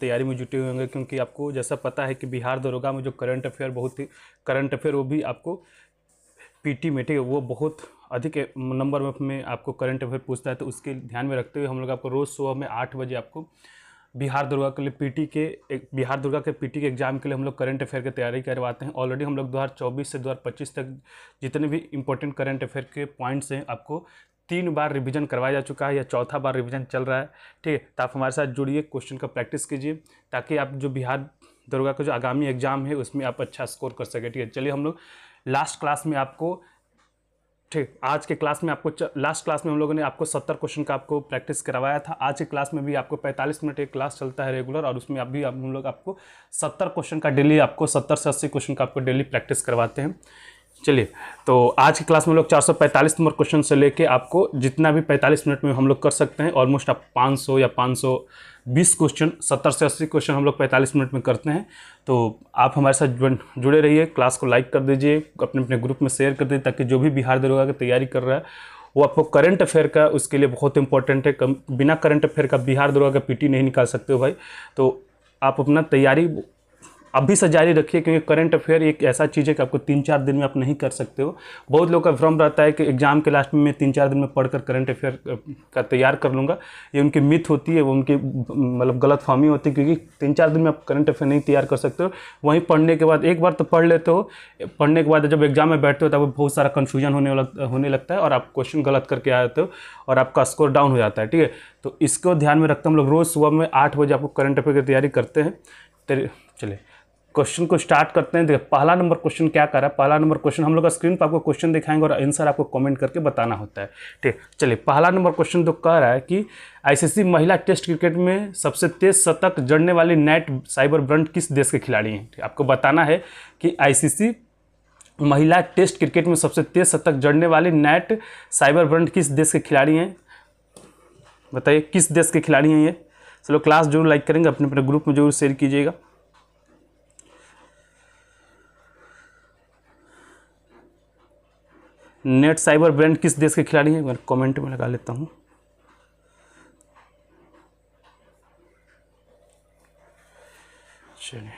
तैयारी में जुटे हुए होंगे, क्योंकि आपको जैसा पता है कि बिहार दरोगा में जो करंट अफेयर वो भी आपको पीटी में, ठीक है, वो बहुत अधिक नंबर में आपको करंट अफेयर पूछता है। तो उसके ध्यान में रखते हुए हम लोग आपको रोज़ सुबह में 8 बजे आपको बिहार दुर्गा के पीटी के एग्जाम के लिए हम लोग करंट अफेयर की तैयारी करवाते हैं। ऑलरेडी हम लोग 2024 से 2025 तक जितने भी इंपॉर्टेंट करंट अफेयर के पॉइंट्स हैं आपको 3 बार रिवीजन करवाया जा चुका है, या चौथा बार रिवीजन चल रहा है, ठीक है। तो आप हमारे साथ जुड़िए, क्वेश्चन का प्रैक्टिस कीजिए, ताकि आप जो बिहार दरोगा का जो आगामी एग्जाम है उसमें आप अच्छा स्कोर कर सके, ठीक है। चलिए हम लोग लास्ट क्लास में आपको, ठीक, आज के क्लास में आपको लास्ट क्लास में हम लोगों ने आपको 70 क्वेश्चन का आपको प्रैक्टिस करवाया था। आज के क्लास में भी आपको 45 मिनट एक क्लास चलता है रेगुलर, और उसमें अभी हम लोग आपको 70 क्वेश्चन का डेली, आपको 70 से 80 क्वेश्चन का आपको डेली प्रैक्टिस करवाते हैं। चलिए, तो आज की क्लास में लोग 445 नंबर क्वेश्चन से लेके आपको जितना भी 45 मिनट में हम लोग कर सकते हैं, ऑलमोस्ट आप 500 या 520 क्वेश्चन, 70 से 80 क्वेश्चन हम लोग 45 मिनट में करते हैं। तो आप हमारे साथ जुड़े रहिए, क्लास को लाइक कर दीजिए, अपने अपने ग्रुप में शेयर कर दीजिए, ताकि जो भी बिहार दरोगा की तैयारी कर रहा है वो आपको करंट अफेयर का, उसके लिए बहुत इंपॉर्टेंट है। बिना करंट अफेयर का बिहार दरोगा का पीटी नहीं निकाल सकते हो भाई। तो आप अपना तैयारी अभी से जारी रखिए, क्योंकि करंट अफेयर एक ऐसा चीज़ है कि आपको 3-4 दिन में आप नहीं कर सकते हो। बहुत लोगों का भ्रम रहता है कि एग्जाम के लास्ट में मैं 3-4 दिन में पढ़कर करंट अफेयर का तैयार कर लूँगा। ये उनकी मिथ होती है, वो उनकी मतलब गलतफहमी होती है, क्योंकि 3-4 दिन में आप करंट अफेयर नहीं तैयार कर सकते हो। वहीं पढ़ने के बाद एक बार तो पढ़ लेते हो, पढ़ने के बाद जब एग्जाम में बैठते हो तब बहुत सारा कन्फ्यूजन होने लगता है, और आप क्वेश्चन गलत करके आ जाते हो और आपका स्कोर डाउन हो जाता है, ठीक है। तो इसको ध्यान में रखते हम लोग रोज़ सुबह में 8 बजे आपको करंट अफेयर की तैयारी करते हैं। चलिए क्वेश्चन को स्टार्ट करते हैं। देखिए पहला नंबर क्वेश्चन क्या कर रहा है। पहला नंबर क्वेश्चन हम लोग स्क्रीन पर आपको क्वेश्चन दिखाएंगे और आंसर आपको कमेंट करके बताना होता है, ठीक। चलिए पहला नंबर क्वेश्चन तो कह रहा है कि आईसीसी महिला टेस्ट क्रिकेट में सबसे तेज शतक जड़ने वाली नेट साइबरब्रंट किस देश के खिलाड़ी हैं। आपको बताना है कि आईसीसी महिला टेस्ट क्रिकेट में सबसे तेज शतक जड़ने वाली नेट साइबरब्रंट किस देश के खिलाड़ी हैं। बताइए किस देश के खिलाड़ी हैं ये। चलो क्लास जरूर लाइक करेंगे, अपने अपने ग्रुप में जरूर शेयर कीजिएगा। नेट साइबर ब्रांड किस देश के खिलाड़ी हैं, मैं कमेंट में लगा लेता हूं। चलिए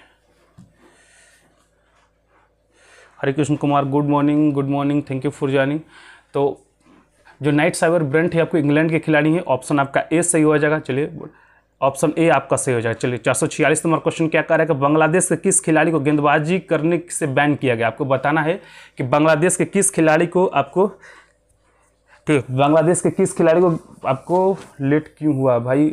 Hare Krishna Kumar, good morning, thank you for joining. तो जो नाइट साइबर ब्रांड है आपको इंग्लैंड के खिलाड़ी हैं। ऑप्शन आपका ए सही हो जाएगा। चलिए ऑप्शन ए आपका सही हो जाएगा। चलिए 446 नंबर क्वेश्चन क्या कह रहा है कि बांग्लादेश के किस खिलाड़ी को गेंदबाजी करने से बैन किया गया। आपको बताना है कि बांग्लादेश के किस खिलाड़ी को आपको, ठीक, बांग्लादेश के किस खिलाड़ी को आपको लेट क्यों हुआ भाई,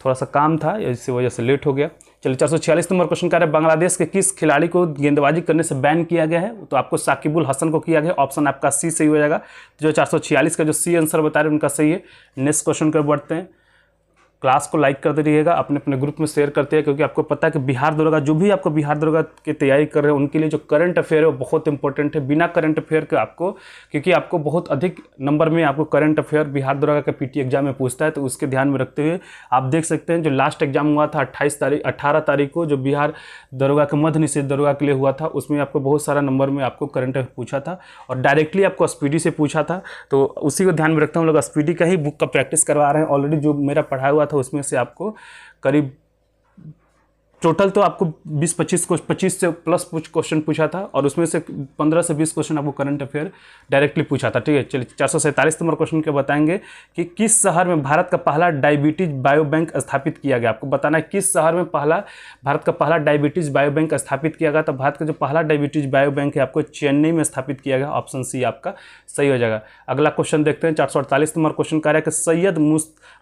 थोड़ा सा काम था इसी वजह से लेट हो गया। चलिए 446 नंबर क्वेश्चन कह रहा है बांग्लादेश के किस खिलाड़ी को गेंदबाजी करने से बैन किया गया है। तो आपको साकिबुल हसन को किया गया। ऑप्शन आपका सी सही हो जाएगा। जो 446 का जो सी आंसर बता रहे हैं उनका सही है। नेक्स्ट क्वेश्चन कर बढ़ते हैं। क्लास को लाइक करते रहिएगा, अपने अपने ग्रुप में शेयर करते हैं, क्योंकि आपको पता है कि बिहार दरोगा, जो भी आपको बिहार दरोगा की तैयारी कर रहे हैं उनके लिए जो करंट अफेयर है वो बहुत इंपॉर्टेंट है। बिना करंट अफेयर के आपको, क्योंकि आपको बहुत अधिक नंबर में आपको करंट अफेयर बिहार दरोगा का पीटी एग्जाम में पूछता है, तो उसके ध्यान में रखते हुए आप देख सकते हैं जो लास्ट एग्जाम हुआ था 18 तारीख को, जो बिहार दरोगा का मध्य निषेध दरोगा के लिए हुआ था, उसमें आपको बहुत सारा नंबर में आपको करंट अफेयर पूछा था और डायरेक्टली आपको स्पीडी से पूछा था। तो उसी को ध्यान में रखते हैं हम लोग स्पीडी का ही बुक का प्रैक्टिस करवा रहे हैं। ऑलरेडी जो मेरा पढ़ाया हुआ था उसमें से आपको करीब टोटल तो आपको 25 से प्लस कुछ क्वेश्चन पूछा था, और उसमें से 15 से 20 क्वेश्चन आपको करंट अफेयर डायरेक्टली पूछा था, ठीक है। चलिए 447 नंबर क्वेश्चन के बताएंगे कि किस शहर में भारत का पहला डायबिटीज बायो बैंक स्थापित किया गया। आपको बताना है किस शहर में भारत का पहला डायबिटीज बायो बैंक स्थापित किया गया। तो भारत का जो पहला डायबिटीज बायो बैंक है आपको चेन्नई में स्थापित किया गया। ऑप्शन सी आपका सही हो जाएगा। अगला क्वेश्चन देखते हैं। 448 नंबर क्वेश्चन कह रहा है कि सैयद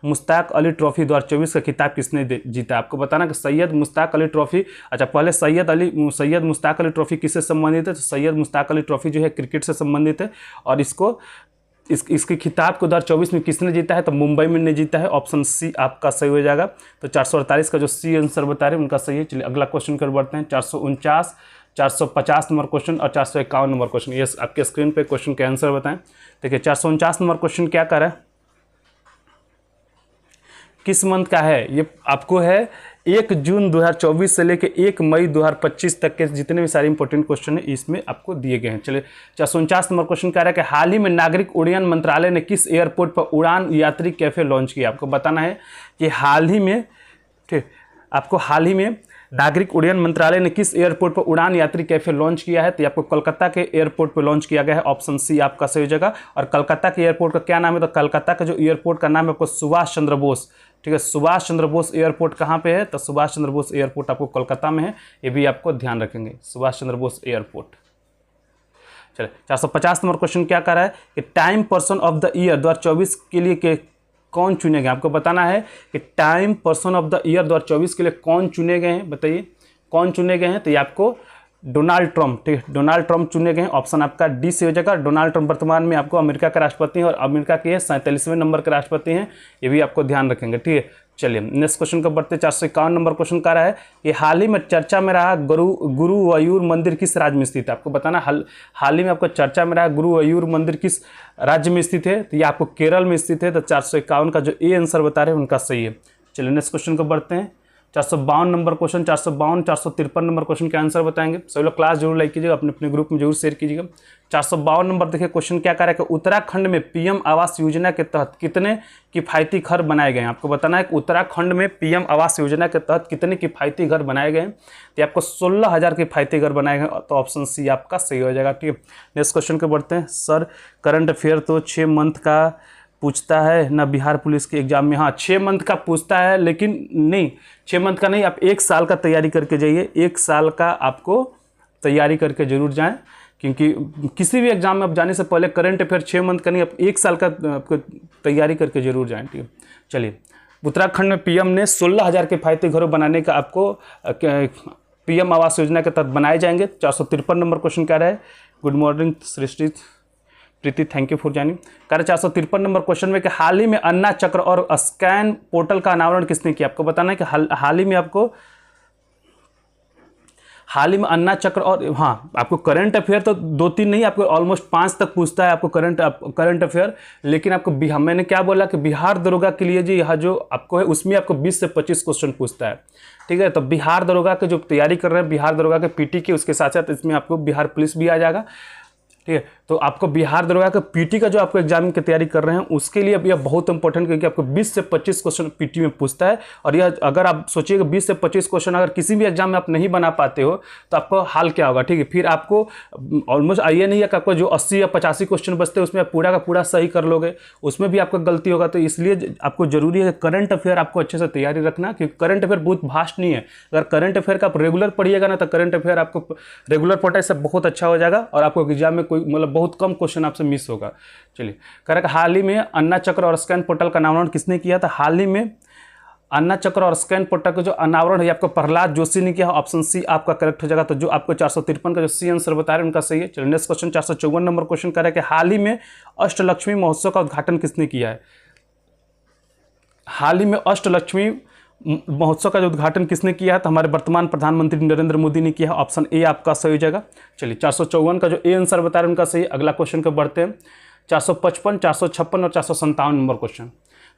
मुश्ताक अली ट्रॉफी 2024 का खिताब किसने जीता। आपको बताना कि सैयद मुश्ताक अली ट्रॉफी, अच्छा पहले सैयद मुश्ताक अली ट्रॉफी किससे संबंधित है। तो सैयद मुश्ताक अली ट्रॉफी जो है क्रिकेट से संबंधित है, और इसके खिताब को 2024 में किसने जीता है। तो मुंबई में ने जीता है। ऑप्शन सी आपका सही हो जाएगा। तो 448 का जो सी आंसर बता रहे हैं उनका सही है। चलिए अगला क्वेश्चन कर बढ़ते हैं। 449, 450 नंबर क्वेश्चन और 451 नंबर क्वेश्चन। ये आपके स्क्रीन पे क्वेश्चन के आंसर बताएं। देखिए 449 नंबर क्वेश्चन क्या कर रहा है, किस मंथ का है। ये आपको है 1 जून 2024 से लेकर 1 मई 2025 तक के जितने भी सारे इंपॉर्टेंट क्वेश्चन है इसमें आपको दिए गए हैं। चलिए 449 नंबर क्वेश्चन कह रहा है कि हाल ही में नागरिक उड्डयन मंत्रालय ने किस एयरपोर्ट पर उड़ान यात्री कैफे लॉन्च किया। आपको बताना है कि हाल ही में, ठीक, आपको हाल ही में नागरिक उड्डयन मंत्रालय ने किस एयरपोर्ट पर उड़ान यात्री कैफे लॉन्च किया है? तो ये आपको कोलकाता के एयरपोर्ट पर लॉन्च किया गया है, ऑप्शन सी आपका सही हो जाएगा। और कोलकाता के एयरपोर्ट का क्या नाम है? तो कोलकाता का जो एयरपोर्ट का नाम है आपको सुभाष चंद्र बोस, ठीक है, सुभाष चंद्र बोस एयरपोर्ट कहाँ पे है? तो सुभाष चंद्र बोस एयरपोर्ट आपको कोलकाता में है, ये भी आपको ध्यान रखेंगे, सुभाष चंद्र बोस एयरपोर्ट। चलिए 450 नंबर क्वेश्चन क्या कर रहा है कि time person of the year 2024 के लिए के कौन चुने गए? आपको बताना है कि time person of the year 2024 के लिए कौन चुने गए हैं, बताइए कौन चुने गए हैं? तो ये आपको डोनाल्ड ट्रंप, ठीक है, डोनाल्ड ट्रंप चुने गए हैं, ऑप्शन आपका डी से हो जाएगा। डोनाल्ड ट्रंप वर्तमान में आपको अमेरिका के राष्ट्रपति हैं और अमेरिका के 47वें नंबर के राष्ट्रपति हैं, ये भी आपको ध्यान रखेंगे, ठीक है। चलिए नेक्स्ट क्वेश्चन को बढ़ते, 451 नंबर क्वेश्चन का रहा है कि हाल ही में चर्चा में रहा गुरुवायूर मंदिर किस राज्य में स्थित है? आपको बताना हाल ही में आपको चर्चा में रहा गुरुवायूर मंदिर किस राज्य में स्थित है? तो ये आपको केरल में स्थित है। तो 451 का जो ए आंसर बता रहे हैं उनका सही है। चलिए नेक्स्ट क्वेश्चन को बढ़ते हैं, 452 नंबर क्वेश्चन, 452 453 नंबर क्वेश्चन के आंसर बताएंगे। सभी लोग क्लास जरूर लाइक कीजिएगा, अपने अपने ग्रुप में जरूर शेयर कीजिएगा। 452 नंबर देखिए क्वेश्चन क्या कर रहा है कि उत्तराखंड में पीएम आवास योजना के तहत कितने किफ़ायती घर बनाए गए हैं? आपको बताना है कि उत्तराखंड में पीएम आवास योजना के तहत कितने किफ़ायती घर बनाए गए हैं? तो आपको 16,000 किफ़ायती घर बनाए गए, तो ऑप्शन सी आपका सही हो जाएगा, ठीक है। नेक्स्ट क्वेश्चन को बढ़ते हैं। सर करंट अफेयर तो 6 मंथ का पूछता है ना बिहार पुलिस के एग्जाम में? हाँ 6 मंथ का पूछता है, लेकिन नहीं 6 मंथ का नहीं, आप 1 साल का तैयारी करके जाइए, 1 साल का आपको तैयारी करके जरूर जाएं, क्योंकि किसी भी एग्जाम में आप जाने से पहले करंट अफेयर 6 मंथ का नहीं, आप 1 साल का आपको तैयारी करके जरूर जाएं, ठीक है। चलिए उत्तराखंड में पीएम ने 16,000 किफ़ायती घरों बनाने का आपको पीएम आवास योजना के तहत बनाए जाएंगे। 453 नंबर क्वेश्चन क्या रहा है? Good morning Srishti Preeti, thank you for joining. कार्य 453 नंबर क्वेश्चन में कि हाल ही में अन्ना चक्र और स्कैन पोर्टल का अनावरण किसने किया? आपको बताना है कि हाल ही में अन्ना चक्र और, हाँ आपको करंट अफेयर तो 2-3 नहीं, आपको ऑलमोस्ट 5 तक पूछता है आपको करंट अफेयर। लेकिन आपको मैंने क्या बोला कि बिहार दरोगा के लिए जी यहाँ जो आपको है उसमें आपको 20 से 25 क्वेश्चन पूछता है, ठीक है। तो बिहार दरोगा के जो तैयारी कर रहे हैं, बिहार दरोगा के पीटी के, उसके साथ साथ इसमें आपको बिहार पुलिस भी आ जाएगा, ठीक है। तो आपको बिहार दरोगा का पीटी का जो आपको एग्जाम की तैयारी कर रहे हैं उसके लिए अब यह बहुत इंपॉर्टेंट, क्योंकि आपको 20 से 25 क्वेश्चन पीटी में पूछता है। और यह अगर आप सोचिएगा 20 से 25 क्वेश्चन अगर किसी भी एग्जाम में आप नहीं बना पाते हो तो आपको हाल क्या होगा, ठीक है। फिर आपको ऑलमोस्ट आइए नहीं है कि आपको जो 80 या 85 क्वेश्चन बचते हैं उसमें आप पूरा का पूरा सही कर लोगे, उसमें भी आपका गलती होगा। तो इसलिए आपको जरूरी है करंट अफेयर आपको अच्छे से तैयारी रखना, क्योंकि करंट अफेयर बहुत भास्ट नहीं है। अगर करंट अफेयर का आप रेगुलर पढ़िएगा ना तो करंट अफेयर आपको रेगुलर पढ़ाई से बहुत अच्छा हो जाएगा और आपको एग्जाम में कोई मतलब बहुत कम क्वेश्चन आपसे मिस होगा। चलिए कह रहा हाल ही में अन्ना चक्र और स्कैन पोर्टल का अनावरण किसने किया था? हाल ही में अन्ना चक्र और स्कैन पोर्टल का जो अनावरण है आपको प्रहलाद जोशी ने किया, ऑप्शन सी आपका करेक्ट हो जाएगा। तो जो आपको 453 का जो सी आंसर बता रहे हैं उनका सही है। चलिए नेक्स्ट क्वेश्चन 454 नंबर क्वेश्चन कह रहा है कि हाल ही में अष्टलक्ष्मी महोत्सव का उद्घाटन किसने किया है? हाल ही में अष्टलक्ष्मी महोत्सव का जो उद्घाटन किसने किया है? तो हमारे वर्तमान प्रधानमंत्री नरेंद्र मोदी ने किया है, ऑप्शन ए आपका सही हो जाएगा। चलिए 454 का जो ए आंसर बता रहे हैं उनका सही। अगला क्वेश्चन को बढ़ते हैं, 455 456 और 457 नंबर क्वेश्चन।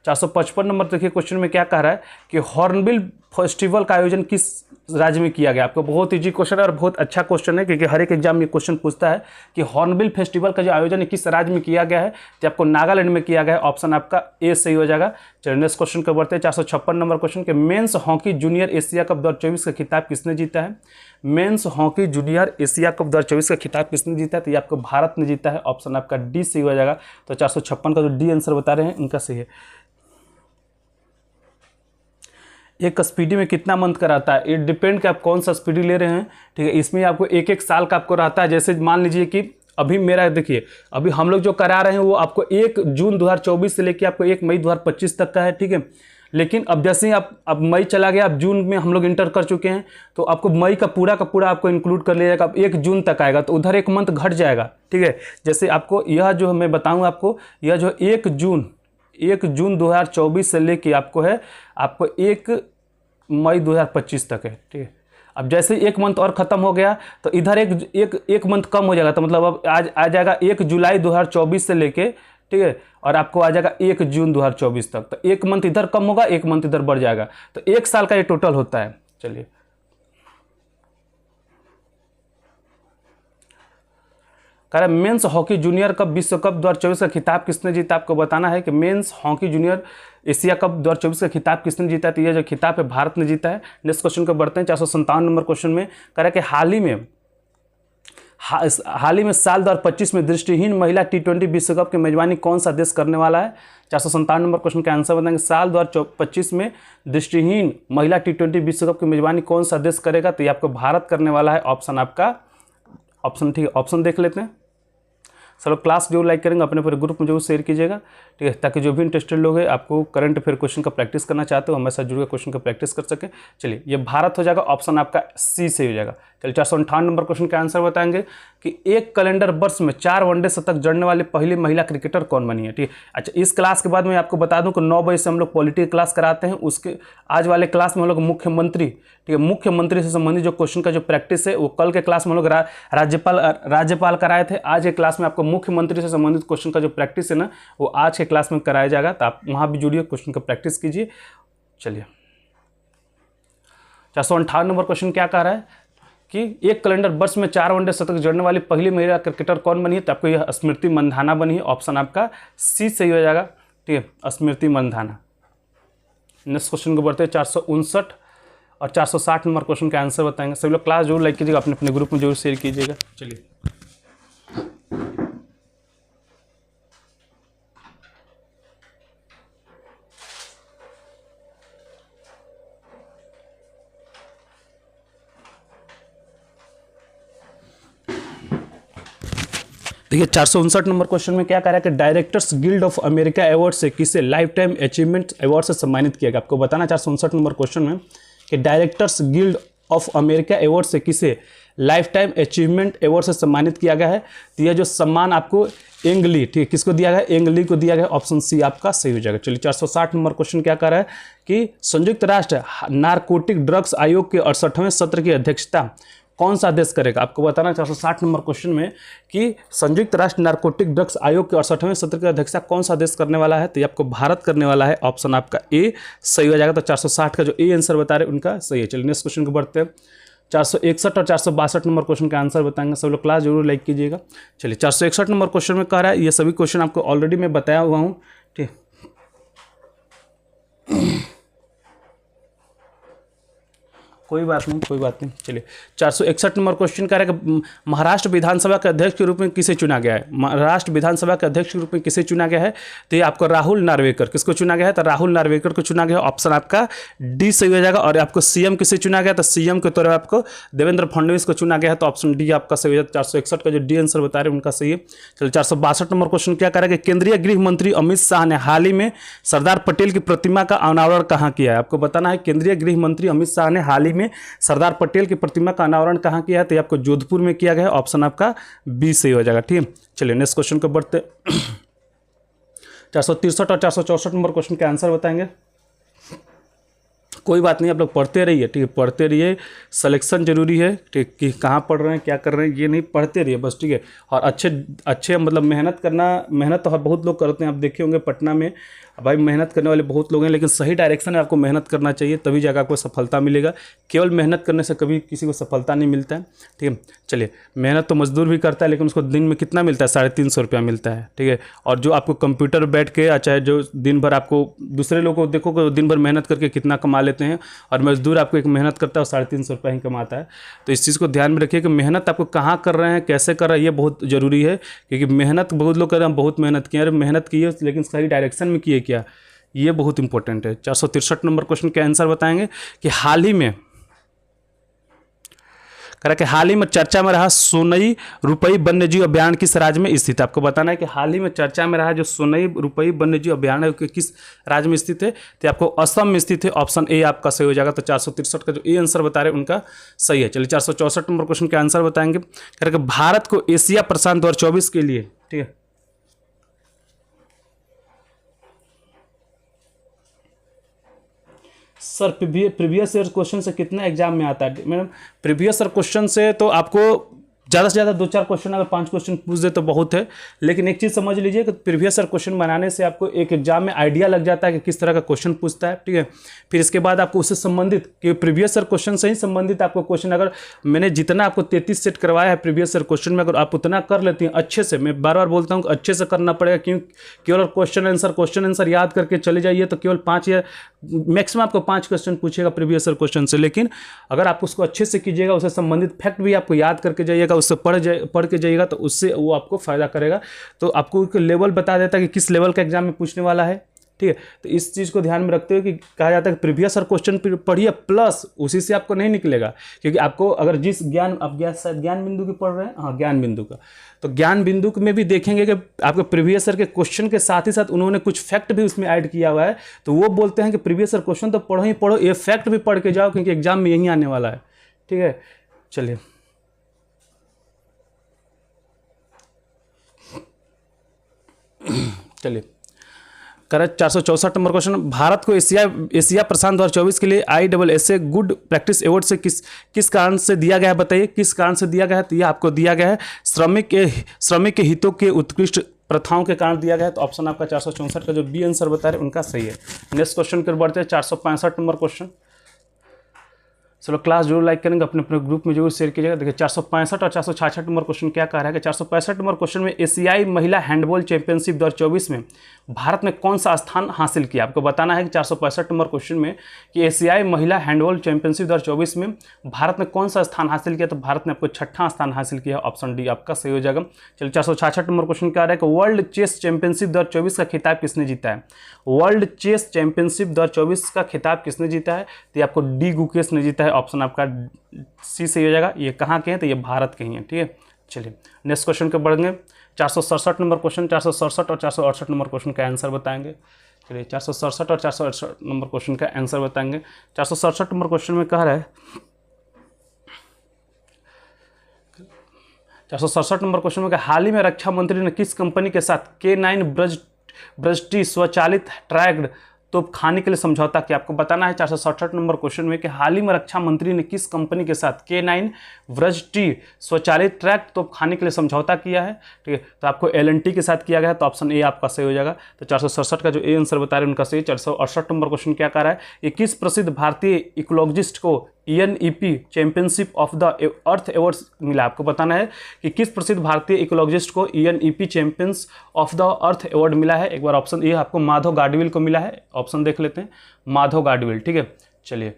455 नंबर देखिए क्वेश्चन में क्या कह रहा है कि हॉर्नबिल फेस्टिवल का आयोजन किस राज्य में किया गया? आपको बहुत इजी क्वेश्चन है और बहुत अच्छा क्वेश्चन है, क्योंकि हर एक एग्जाम में क्वेश्चन पूछता है कि हॉर्नबिल फेस्टिवल का जो आयोजन किस राज्य में किया गया है? तो आपको नागालैंड में किया गया है, ऑप्शन आपका ए सही हो जाएगा। चलिए नेक्स्ट क्वेश्चन को बढ़ते हैं, 456 नंबर क्वेश्चन के men's hockey junior Asia cup 2024 का खिताब किसने जीता है? Men's hockey junior Asia cup 2024 का खिताब किसने जीता है? तो ये आपको भारत ने जीता है, ऑप्शन आपका डी सही हो जाएगा। तो 456 का जो डी आंसर बता रहे हैं उनका सही है। एक स्पीडी में कितना मंथ का रहता है? इट डिपेंड कि आप कौन सा स्पीडी ले रहे हैं, ठीक है। इसमें आपको 1-1 साल का आपको रहता है। जैसे मान लीजिए कि अभी मेरा देखिए, अभी हम लोग जो करा रहे हैं वो आपको 1 जून 2024 से लेकर आपको 1 मई 2025 तक का है, ठीक है। लेकिन अब जैसे ही अब मई चला गया, अब जून में हम लोग इंटर कर चुके हैं, तो आपको मई का पूरा आपको इंक्लूड कर लिया जाएगा। अब 1 जून तक आएगा तो उधर 1 मंथ घट जाएगा, ठीक है। जैसे आपको यह जो मैं बताऊँ आपको, यह जो 1 जून 2024 से लेके आपको है, आपको 1 मई 2025 तक है, ठीक है। अब जैसे 1 मंथ और ख़त्म हो गया तो इधर एक मंथ कम हो जाएगा, तो मतलब अब आज आ जाएगा 1 जुलाई 2024 से लेके, ठीक है, और आपको आ जाएगा 1 जून 2024 तक। तो 1 मंथ इधर कम होगा, 1 मंथ इधर बढ़ जाएगा, तो 1 साल का ये टोटल होता है। चलिए कह रहा है मेंस हॉकी जूनियर कप विश्व कप 2024 का खिताब किसने जीता? आपको बताना है कि men's hockey junior Asia cup 2024 का खिताब किसने जीता है? तो यह जो खिताब है भारत ने जीता है। नेक्स्ट क्वेश्चन को बढ़ते हैं। 457 नंबर क्वेश्चन में कह रहा है कि हाल ही में साल 2025 में दृष्टिहीन महिला T20 विश्व कप की मेजबानी कौन सा देश करने वाला है? 457 नंबर क्वेश्चन का आंसर बताएंगे। साल 2025 में दृष्टिहीन महिला T20 विश्व कप की मेजबानी कौन सा देश करेगा? तो ये आपको भारत करने वाला है। ऑप्शन आपका ऑप्शन, ठीक है, ऑप्शन देख लेते हैं। सब लोग क्लास जो लाइक करेंगे अपने पूरे ग्रुप में जरूर शेयर कीजिएगा, ठीक है, ताकि जो भी इंटरेस्टेड लोग हैं आपको करंट अफेयर क्वेश्चन का प्रैक्टिस करना चाहते हो हमारे साथ जुड़ के क्वेश्चन का प्रैक्टिस कर सके। चलिए, ये भारत हो जाएगा, ऑप्शन आपका सी से हो जाएगा। चलिए, 458 नंबर क्वेश्चन का आंसर बताएंगे कि एक कैलेंडर वर्ष में 4 वनडे शतक जड़ने वाली पहली महिला क्रिकेटर कौन बनी है? ठीक है। अच्छा, इस क्लास के बाद मैं आपको बता दूं कि 9 बजे से हम लोग पॉलिटी क्लास कराते हैं। उसके आज वाले क्लास में हम लोग मुख्यमंत्री, ठीक है, मुख्यमंत्री से संबंधित जो क्वेश्चन का जो प्रैक्टिस है वो कल के क्लास में हम लोग राज्यपाल कराए थे। आज के क्लास में आपको मुख्यमंत्री से संबंधित क्वेश्चन का जो प्रैक्टिस है ना वो आज के क्लास में कराया जाएगा, तो आप वहाँ भी जुड़िए, क्वेश्चन का प्रैक्टिस कीजिए। चलिए, 458 नंबर क्वेश्चन क्या कह रहा है कि एक कैलेंडर वर्ष में 4 वनडे शतक जड़ने वाली पहली महिला क्रिकेटर कौन बनी है? तो आपको यह स्मृति मंधाना बनी है। ऑप्शन आपका सी सही हो जाएगा, ठीक है, स्मृति मंधाना। नेक्स्ट क्वेश्चन को बढ़ते हैं। 459 और 460 नंबर क्वेश्चन का आंसर बताएंगे। सभी लोग क्लास जरूर लाइक कीजिएगा, अपने अपने ग्रुप में जरूर शेयर कीजिएगा। चलिए, देखिए 459 नंबर क्वेश्चन में क्या कह रहा है कि directors guild of America award से किसे लाइफ टाइम अचीवमेंट अवार्ड से सम्मानित किया गया? आपको बताना 459 नंबर क्वेश्चन में कि directors guild of America award से किसे लाइफ टाइम अचीवमेंट अवार्ड से सम्मानित किया गया है? तो यह जो सम्मान आपको एंग ली, ठीक है, किसको दिया गया? एंग ली को दिया गया। ऑप्शन सी आपका सही हो जाएगा। चलिए, 460 नंबर क्वेश्चन क्या कह रहा है कि संयुक्त राष्ट्र नारकोटिक ड्रग्स आयोग के 68वें सत्र की अध्यक्षता कौन सा देश करेगा? आपको बताना 460 नंबर क्वेश्चन में कि संयुक्त राष्ट्र नारकोटिक ड्रग्स आयोग के 68वें सत्र की अध्यक्षता कौन सा देश करने वाला है? तो ये आपको भारत करने वाला है। ऑप्शन आपका ए सही हो जाएगा। तो 460 का जो ए आंसर बता रहे हैं उनका सही है। चलिए, नेक्स्ट क्वेश्चन को बढ़ते हैं। 461 और 462 नंबर क्वेश्चन का आंसर बताएंगे। सब लोग क्लास जरूर लाइक कीजिएगा। चलिए, 461 नंबर क्वेश्चन में कह रहा है, ये सभी क्वेश्चन आपको ऑलरेडी मैं बताया हुआ हूँ, ठीक, कोई बात नहीं। चलिए, 461 नंबर क्वेश्चन कह रहा है कि महाराष्ट्र विधानसभा के अध्यक्ष के रूप में किसे चुना गया है? महाराष्ट्र विधानसभा के अध्यक्ष के रूप में किसे चुना गया है? तो ये आपको राहुल नार्वेकर, किसको चुना गया है? तो राहुल नार्वेकर को चुना गया। ऑप्शन आपका डी सही हो जाएगा। और आपको सीएम किसे चुना गया? तो सीएम के तौर पर आपको देवेंद्र फडणवीस को चुना गया है। तो ऑप्शन डी आपका सही हो जाएगा। 461 का जो डी आंसर बता रहे हैं उनका सही है। चलिए, 462 नंबर क्वेश्चन क्या कह रहा है कि केंद्रीय गृह मंत्री अमित शाह ने हाल ही में सरदार पटेल की प्रतिमा का अनावरण कहाँ किया है? आपको बताना है केंद्रीय गृह मंत्री अमित शाह ने हाल ही में सरदार पटेल की प्रतिमा का अनावरण कहाँ किया है? तो आपको जोधपुर में किया गया है। ऑप्शन आपका बी सही हो जाएगा, ठीक है। चलिए, नेक्स्ट क्वेश्चन को बढ़ते 463 और 464 नंबर क्वेश्चन के आंसर बताएंगे। कोई बात नहीं, आप लोग पढ़ते रहिए, ठीक है, पढ़ते रहिए। सिलेक्शन जरूरी है, ठीक, कि कहाँ पढ़ रहे हैं, क्या कर रहे हैं, ये नहीं, पढ़ते रहिए बस, ठीक है। और अच्छे मतलब मेहनत तो बहुत लोग करते हैं। आप देखे होंगे पटना में भाई मेहनत करने वाले बहुत लोग हैं, लेकिन सही डायरेक्शन में आपको मेहनत करना चाहिए, तभी जाकर आपको सफलता मिलेगा। केवल मेहनत करने से कभी किसी को सफलता नहीं मिलता है, ठीक है। चलिए, मेहनत तो मजदूर भी करता है, लेकिन उसको दिन में कितना मिलता है? 350 रुपया मिलता है, ठीक है। और जो आपको कंप्यूटर बैठ के, चाहे जो दिन भर आपको दूसरे लोगों को देखो कि दिन भर मेहनत करके कितना कमा लेते हैं, और मजदूर आपको एक मेहनत करता है और 350 रुपया ही कमाता है। तो इस चीज़ को ध्यान में रखिए कि मेहनत आपको कहाँ कर रहे हैं, कैसे कर रहे हैं, ये बहुत ज़रूरी है। क्योंकि मेहनत बहुत लोग कर रहे हैं, बहुत मेहनत किए, अरे मेहनत की है लेकिन सही डायरेक्शन में किए क्या, ये बहुत इंपॉर्टेंट है। 463 नंबर क्वेश्चन के आंसर बताएंगे कि हाल ही में चर्चा में रहा सोनई रुपई वन्यजीव अभ्यारण्य किस राज्य में स्थित है? आपको बताना है कि हाल ही में चर्चा में रहा जो सोनई रुपई वन्यजीव अभ्यारण्य किस राज्य में स्थित है? तो आपको असम में स्थित है। ऑप्शन ए आपका सही हो जाएगा। तो 463 का जो ए आंसर बता रहे हैं उनका सही है। चलिए, 464 नंबर क्वेश्चन के आंसर बताएंगे। कह रहे कि भारत को एशिया प्रशांत 2024 के लिए, ठीक है, सर प्रीवियस ईयर क्वेश्चन से कितना एग्जाम में आता है? मैडम, प्रीवियस ईयर क्वेश्चन से तो आपको ज़्यादा से ज़्यादा 2-4 क्वेश्चन, अगर 5 क्वेश्चन पूछ दे तो बहुत है। लेकिन एक चीज़ समझ लीजिए कि प्रीवियस ईयर क्वेश्चन बनाने से आपको एक एग्जाम में आइडिया लग जाता है कि किस तरह का क्वेश्चन पूछता है, ठीक है। फिर इसके बाद आपको उससे संबंधित कि प्रीवियस ईयर क्वेश्चन से ही संबंधित आपको क्वेश्चन, अगर मैंने जितना आपको 33 सेट करवाया है प्रीवियस ईयर क्वेश्चन में, अगर आप उतना कर लेती हैं अच्छे से, मैं बार बार बोलता हूँ कि अच्छे से करना पड़ेगा, क्यों केवल क्वेश्चन आंसर याद करके चले जाइए तो केवल 5 या मैक्सिमम आपको 5 क्वेश्चन पूछेगा प्रीवियस ईयर क्वेश्चन से। लेकिन अगर आप उसको अच्छे से कीजिएगा, उससे संबंधित फैक्ट भी आपको याद करके जाइएगा, उससे पढ़ के जाइएगा, तो उससे वो आपको फायदा करेगा। तो आपको लेवल बता देता है कि किस लेवल का एग्जाम में पूछने वाला है, ठीक है। तो इस चीज़ को ध्यान में रखते हुए कि कहा जाता है कि प्रीवियस ईयर क्वेश्चन पढ़िए, प्लस उसी से आपको नहीं निकलेगा, क्योंकि आपको अगर जिस ज्ञान, आप ज्ञान बिंदु की पढ़ रहे हैं, हाँ ज्ञान बिंदु का, तो ज्ञान बिंदु में भी देखेंगे कि आपके प्रीवियस ईयर के क्वेश्चन के साथ ही साथ उन्होंने कुछ फैक्ट भी उसमें ऐड किया हुआ है। तो वो बोलते हैं कि प्रीवियस ईयर क्वेश्चन तो पढ़ो ही पढ़ो, ये फैक्ट भी पढ़ के जाओ, क्योंकि एग्जाम में यही आने वाला है, ठीक है। चलिए चलिए करेक्ट 464 नंबर क्वेश्चन, भारत को एशिया प्रशांत 2024 के लिए ISSA गुड प्रैक्टिस अवार्ड से किस कारण से दिया गया है, बताइए किस कारण से दिया गया है। तो ये आपको दिया गया है श्रमिक के हितों के उत्कृष्ट प्रथाओं के कारण दिया गया है। तो ऑप्शन आपका 464 का जो बी आंसर बता रहे हैं उनका सही है। नेक्स्ट क्वेश्चन कर बढ़ते हैं 465 नंबर क्वेश्चन। चलो क्लास जरूर लाइक करेंगे, अपने अपने ग्रुप में जरूर शेयर कीजिएगा। देखिए 465 और 466 नंबर क्वेश्चन क्या कह रहा है कि 465 नंबर क्वेश्चन में एशियाई महिला हैंडबॉल चैंपियनशिप 2024 में भारत ने कौन सा स्थान हासिल किया। आपको बताना है कि 465 नंबर क्वेश्चन में कि एशियाई महिला हैंडबॉल चैंपियनशिप 2024 में भारत ने कौन सा स्थान हासिल किया। तो भारत ने आपको 6वां स्थान हासिल किया, ऑप्शन डी आपका सही हो जाएगा। चलिए 466 नंबर क्वेश्चन क्या रहा है कि वर्ल्ड चेस चैंपियनशिप 2024 का खिताब किसने जीता है। वर्ल्ड चेस चैंपियनशिप 2024 का खिताब किसने जीता है। तो ये आपको डी गुकेश ने जीता है, ऑप्शन आपका सी सही हो जाएगा। ये कहाँ के हैं, तो ये भारत के ही हैं, ठीक है। चलिए नेक्स्ट क्वेश्चन के बढ़ेंगे 467 नंबर क्वेश्चन। 467 और 468 नंबर क्वेश्चन का आंसर बताएंगे। चलिए 467 और 468 नंबर क्वेश्चन का आंसर बताएंगे। 467 नंबर क्वेश्चन में कह रहा है 467 नंबर क्वेश्चन में हाल ही में रक्षा मंत्री ने किस कंपनी के साथ K9 ब्रजटी स्वचालित ट्रैक्ड तोपखाने के लिए समझौता किया। आपको बताना है 467 नंबर क्वेश्चन में कि हाल ही में रक्षा मंत्री ने किस कंपनी के साथ K9 ब्रजटी स्वचालित ट्रैक्ड तोपखाने के लिए समझौता किया है, ठीक है। तो आपको L&T के साथ किया गया है, तो ऑप्शन ए आपका सही हो जाएगा। तो 467 का जो ए आंसर बता रहे हैं उनका सही। 468 नंबर क्वेश्चन क्या कह रहा है, ये किस प्रसिद्ध भारतीय इकोलॉजिस्ट को ENEP championship of the earth awards मिला। आपको बताना है कि किस प्रसिद्ध भारतीय इकोलॉजिस्ट को ENEP champions of the earth award मिला है। एक बार ऑप्शन ए आपको माधव गाडविल को मिला है, ऑप्शन देख लेते हैं, माधव गाडविल, ठीक है। चलिए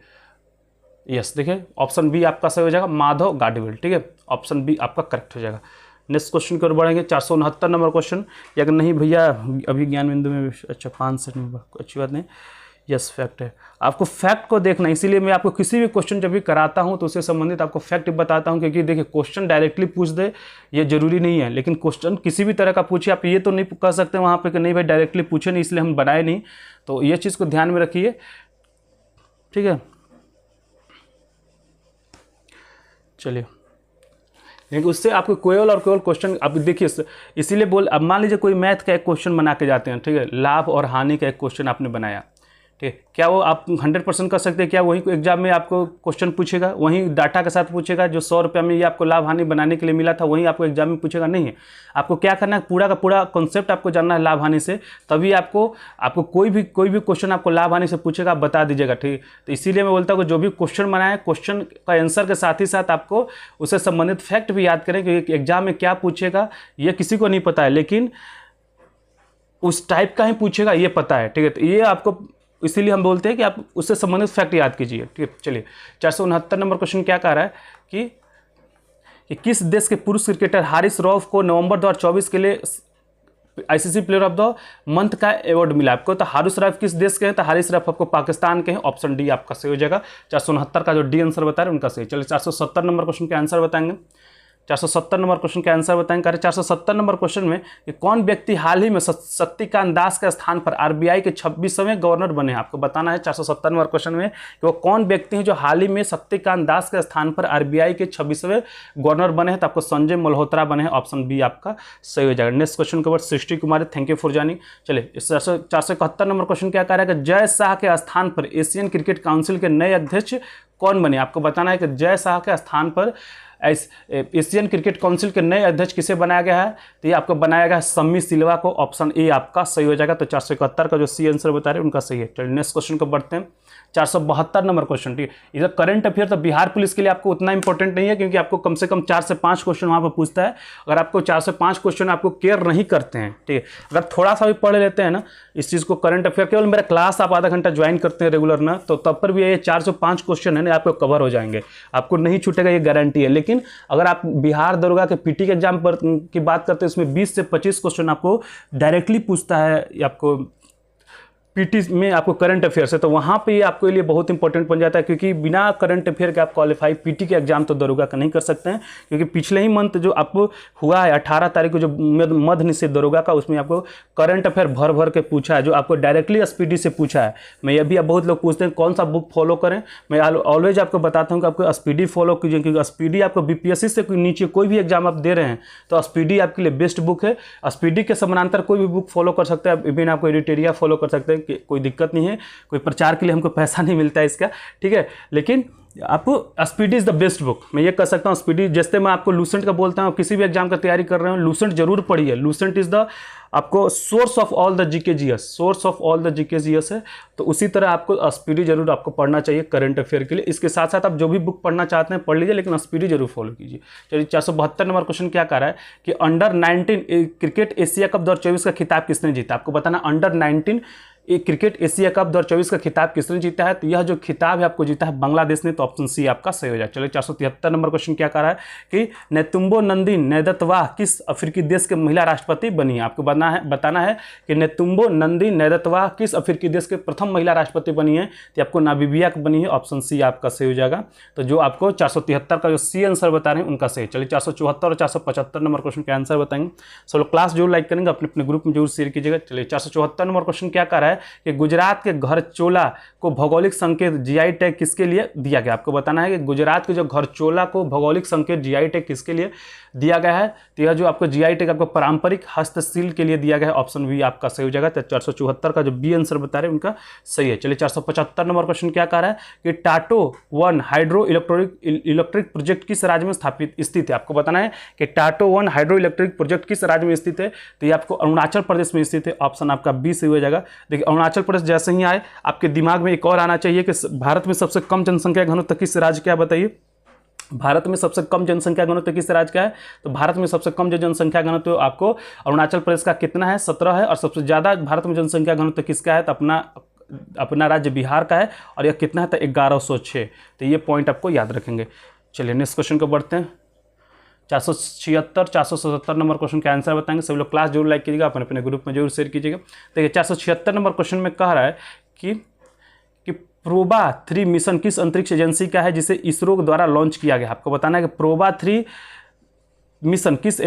यस देखिए ऑप्शन बी आपका सही हो जाएगा, माधव गाडविल, ठीक है। ऑप्शन बी आपका करेक्ट हो जाएगा। नेक्स्ट क्वेश्चन की ओर बढ़ेंगे 469 नंबर क्वेश्चन। या अगर नहीं भैया अभी ज्ञान बिंदु में अच्छा 5 सेट में अच्छी बात नहीं, यस फैक्ट है। आपको फैक्ट को देखना, इसीलिए मैं आपको किसी भी क्वेश्चन जब भी कराता हूं तो उससे संबंधित आपको फैक्ट बताता हूं, क्योंकि देखिए क्वेश्चन डायरेक्टली पूछ दे ये जरूरी नहीं है, लेकिन क्वेश्चन किसी भी तरह का पूछे, आप ये तो नहीं कह सकते वहां पे कि नहीं भाई डायरेक्टली पूछे नहीं इसलिए हम बनाए नहीं। तो ये चीज़ को ध्यान में रखिए, ठीक है। चलिए लेकिन उससे आपको केवल और केवल क्वेश्चन आप देखिए, इसीलिए अब मान लीजिए कोई मैथ का एक क्वेश्चन बना के जाते हैं, ठीक है, लाभ और हानि का एक क्वेश्चन आपने बनाया, ठीक है, क्या वो आप 100% कर सकते हैं। क्या वही एग्जाम में आपको क्वेश्चन पूछेगा, वही डाटा के साथ पूछेगा, जो 100 रुपये में ये आपको लाभ हानि बनाने के लिए मिला था वही आपको एग्जाम में पूछेगा, नहीं है। आपको क्या करना है, पूरा का पूरा कॉन्सेप्ट आपको जानना है लाभ हानि से, तभी आपको कोई भी क्वेश्चन आपको लाभ हानि से पूछेगा आप बता दीजिएगा, ठीक। तो इसीलिए मैं बोलता हूँ कि जो भी क्वेश्चन बनाए क्वेश्चन का आंसर के साथ ही साथ आपको उससे संबंधित फैक्ट भी याद करें, क्योंकि एग्जाम में क्या पूछेगा ये किसी को नहीं पता है, लेकिन उस टाइप का ही पूछेगा ये पता है, ठीक है। तो ये आपको इसीलिए हम बोलते हैं कि आप उससे संबंधित फैक्ट याद कीजिए, ठीक है। चलिए 469 नंबर क्वेश्चन क्या कह रहा है कि किस देश के पुरुष क्रिकेटर हारिस रऊफ को नवंबर 2024 के लिए ICC player of the month का अवार्ड मिला। आपको तो हारिस रऊफ किस देश के हैं, तो हारिस रऊफ आपको पाकिस्तान के हैं, ऑप्शन डी आपका सही हो जाएगा। 469 का जो डी आंसर बता रहे हैं उनका सही। चलिए 470 नंबर क्वेश्चन के आंसर बताएंगे। 470 नंबर क्वेश्चन के आंसर बताएंगे। 470 नंबर क्वेश्चन में कि कौन व्यक्ति हाल ही में शक्तिकांत दास के स्थान पर RBI के 26वें गवर्नर बने हैं। आपको बताना है 470 नंबर क्वेश्चन में कि वो कौन व्यक्ति हैं जो हाल ही में शक्तिकांत दास के स्थान पर RBI के 26वें गवर्नर बने हैं। तो आपको संजय मल्होत्रा बने हैं, ऑप्शन बी आपका सही हो जाएगा। नेक्स्ट क्वेश्चन के बाद सृष्टि कुमारी, थैंक यू फॉर ज्वाइनिंग। चलिए 471 नंबर क्वेश्चन क्या कह रहा है कि जय शाह के स्थान पर एशियन क्रिकेट काउंसिल के नए अध्यक्ष कौन बने। आपको बताना है कि जय शाह के स्थान पर एशियन क्रिकेट काउंसिल के नए अध्यक्ष किसे बनाया गया है? तो ये आपको बनाया गया है सम्मी सिल्वा को। ऑप्शन ए आपका सही हो जाएगा। तो 471 का जो सी आंसर बता रहे हैं उनका सही है। चलिए नेक्स्ट क्वेश्चन को बढ़ते हैं। 472 नंबर क्वेश्चन, ठीक है। इधर करंट अफेयर तो बिहार पुलिस के लिए आपको उतना इंपॉर्टेंट नहीं है, क्योंकि आपको कम से कम 4 से 5 क्वेश्चन वहां पर पूछता है। अगर आपको 4 से 5 क्वेश्चन आपको केयर नहीं करते हैं, ठीक है, अगर थोड़ा सा भी पढ़ लेते हैं ना इस चीज़ को, करंट अफेयर, केवल मेरा क्लास आप आधा घंटा ज्वाइन करते हैं रेगुलर ना, तो तब पर भी ये 4 से 5 क्वेश्चन है ना आपको कवर हो जाएंगे, आपको नहीं छूटेगा, ये गारंटी है। लेकिन अगर आप बिहार दरोगा के पीटी के एग्जाम पर की बात करते हैं, उसमें 20 से 25 क्वेश्चन आपको डायरेक्टली पूछता है, आपको पीटी में आपको करंट अफेयर से, तो वहाँ पे ये आपके लिए बहुत इंपॉर्टेंट बन जाता है, क्योंकि बिना करंट अफेयर के आप क्वालिफाई पीटी के एग्जाम तो दरोगा का नहीं कर सकते हैं। क्योंकि पिछले ही मंथ जो आपको हुआ है 18 तारीख को जो मध्य निषेध दरोगा का, उसमें आपको करंट अफेयर भर भर के पूछा है, जो आपको डायरेक्टली एसपीडी से पूछा है। मैं ये भी, अब बहुत लोग पूछते हैं कौन सा बुक फॉलो करें, मैं ऑलवेज आपको बताता हूँ कि आपको एसपीडी फॉलो कीजिए, क्योंकि एसपीडी आपको बीपीएससी से नीचे कोई भी एग्जाम आप दे रहे हैं तो एसपीडी आपके लिए बेस्ट बुक है। एसपीडी के समानांतर कोई भी बुक फॉलो कर सकते हैं, इवन आपको एडिटेरिया फॉलो कर सकते हैं, कोई दिक्कत नहीं है, कोई प्रचार के लिए हमको पैसा नहीं मिलता है इसका, ठीक है। लेकिन आपको SPD is the best book, मैं ये कह सकता हूँ। एसपीडी, जैसे मैं आपको लूसेंट का बोलता हूँ, किसी भी एग्जाम का तैयारी कर रहे हो लूसेंट जरूर पढ़िए। लूसेंट इज द आपको source of all the GK GS, source of all the GK GS है। तो उसी तरह आपको एसपीडी जरूर आपको पढ़ना चाहिए करंट अफेयर के लिए। इसके साथ साथ आप जो भी बुक पढ़ना चाहते हैं पढ़ लीजिए, लेकिन एसपीडी जरूर फॉलो कीजिए। चलिए 472 नंबर क्वेश्चन क्या कह रहा है कि अंडर 19 क्रिकेट एशिया कप 2024 का खिताब किसने जीता? आपको बताना अंडर 19 क्रिकेट एशिया कप 2024 का खिताब किसने जीता है? तो यह जो खिताब है आपको जीता है बांग्लादेश ने। तो ऑप्शन सी आपका सही हो जाए। चलिए 473 नंबर क्वेश्चन क्या कह रहा है कि नेतुम्बो नंदी नेदतवाह किस अफ्रीकी देश के महिला राष्ट्रपति बनी है? आपको बताना है कि नेतुम्बो नंदी नेदतवाह किस अफ्रीकी देश के प्रथम महिला राष्ट्रपति बनी है? तो आपको नामीबिया की बनी है। ऑप्शन सी आपका सही हो जाएगा। तो जो आपको 473 का जो सी आंसर बता रहे हैं उनका सही। चलिए 474 और 475 नंबर क्वेश्चन के आंसर बताएंगे। सब लोग क्लास जरूर लाइक करेंगे, अपने अपने ग्रुप में जरूर शेयर कीजिएगा। चलिए 474 नंबर क्वेश्चन क्या कह रहा है कि गुजरात के घरचोला को भौगोलिक संकेत जीआई टैग किसके लिए दिया गया? आपको बताना है कि गुजरात के जो घरचोला को भौगोलिक संकेत जीआई टैग किसके लिए दिया गया है? तो यह जो आपको जीआई टैग आपको पारंपरिक हस्तशिल्प के लिए दिया गया है। ऑप्शन बी आपका सही हो जाएगा। 474 का जो बी आंसर बता रहे हैं उनका सही है। चलिए 475 नंबर क्वेश्चन क्या कह रहा है कि टाटो 1 हाइड्रो इलेक्ट्रिक प्रोजेक्ट किस राज्य में स्थित है? आपको बताना है कि टाटो 1 हाइड्रो इलेक्ट्रिक प्रोजेक्ट किस राज्य में स्थित है? तो ये आपको अरुणाचल प्रदेश में स्थित है। ऑप्शन आपका बी सही हो जाएगा। देखिए अरुणाचल प्रदेश जैसे ही आए आपके दिमाग में एक और आना चाहिए कि भारत में सबसे कम जनसंख्या घनत्व किस राज्य का? बताइए भारत में सबसे कम जनसंख्या घनत्व किस राज्य का है? तो भारत में सबसे कम जो जनसंख्या घनत्व आपको अरुणाचल प्रदेश का कितना है? 17 है। और सबसे ज़्यादा भारत में जनसंख्या घनत्व किसका है? तो अपना राज्य बिहार का है। और यह कितना है? तो 1106। तो ये पॉइंट आपको याद रखेंगे। चलिए नेक्स्ट क्वेश्चन को बढ़ते हैं। 476 477 नंबर क्वेश्चन का आंसर बताएंगे। सभी लोग क्लास जरूर लाइक कीजिएगा, अपने अपने ग्रुप में जरूर शेयर कीजिएगा। देखिए 476 नंबर क्वेश्चन में कह रहा है कि प्रोबा 3 मिशन किस अंतरिक्ष एजेंसी का है जिसे इसरो द्वारा लॉन्च किया गया? आपको बताना है कि प्रोबा 3 मिशन किस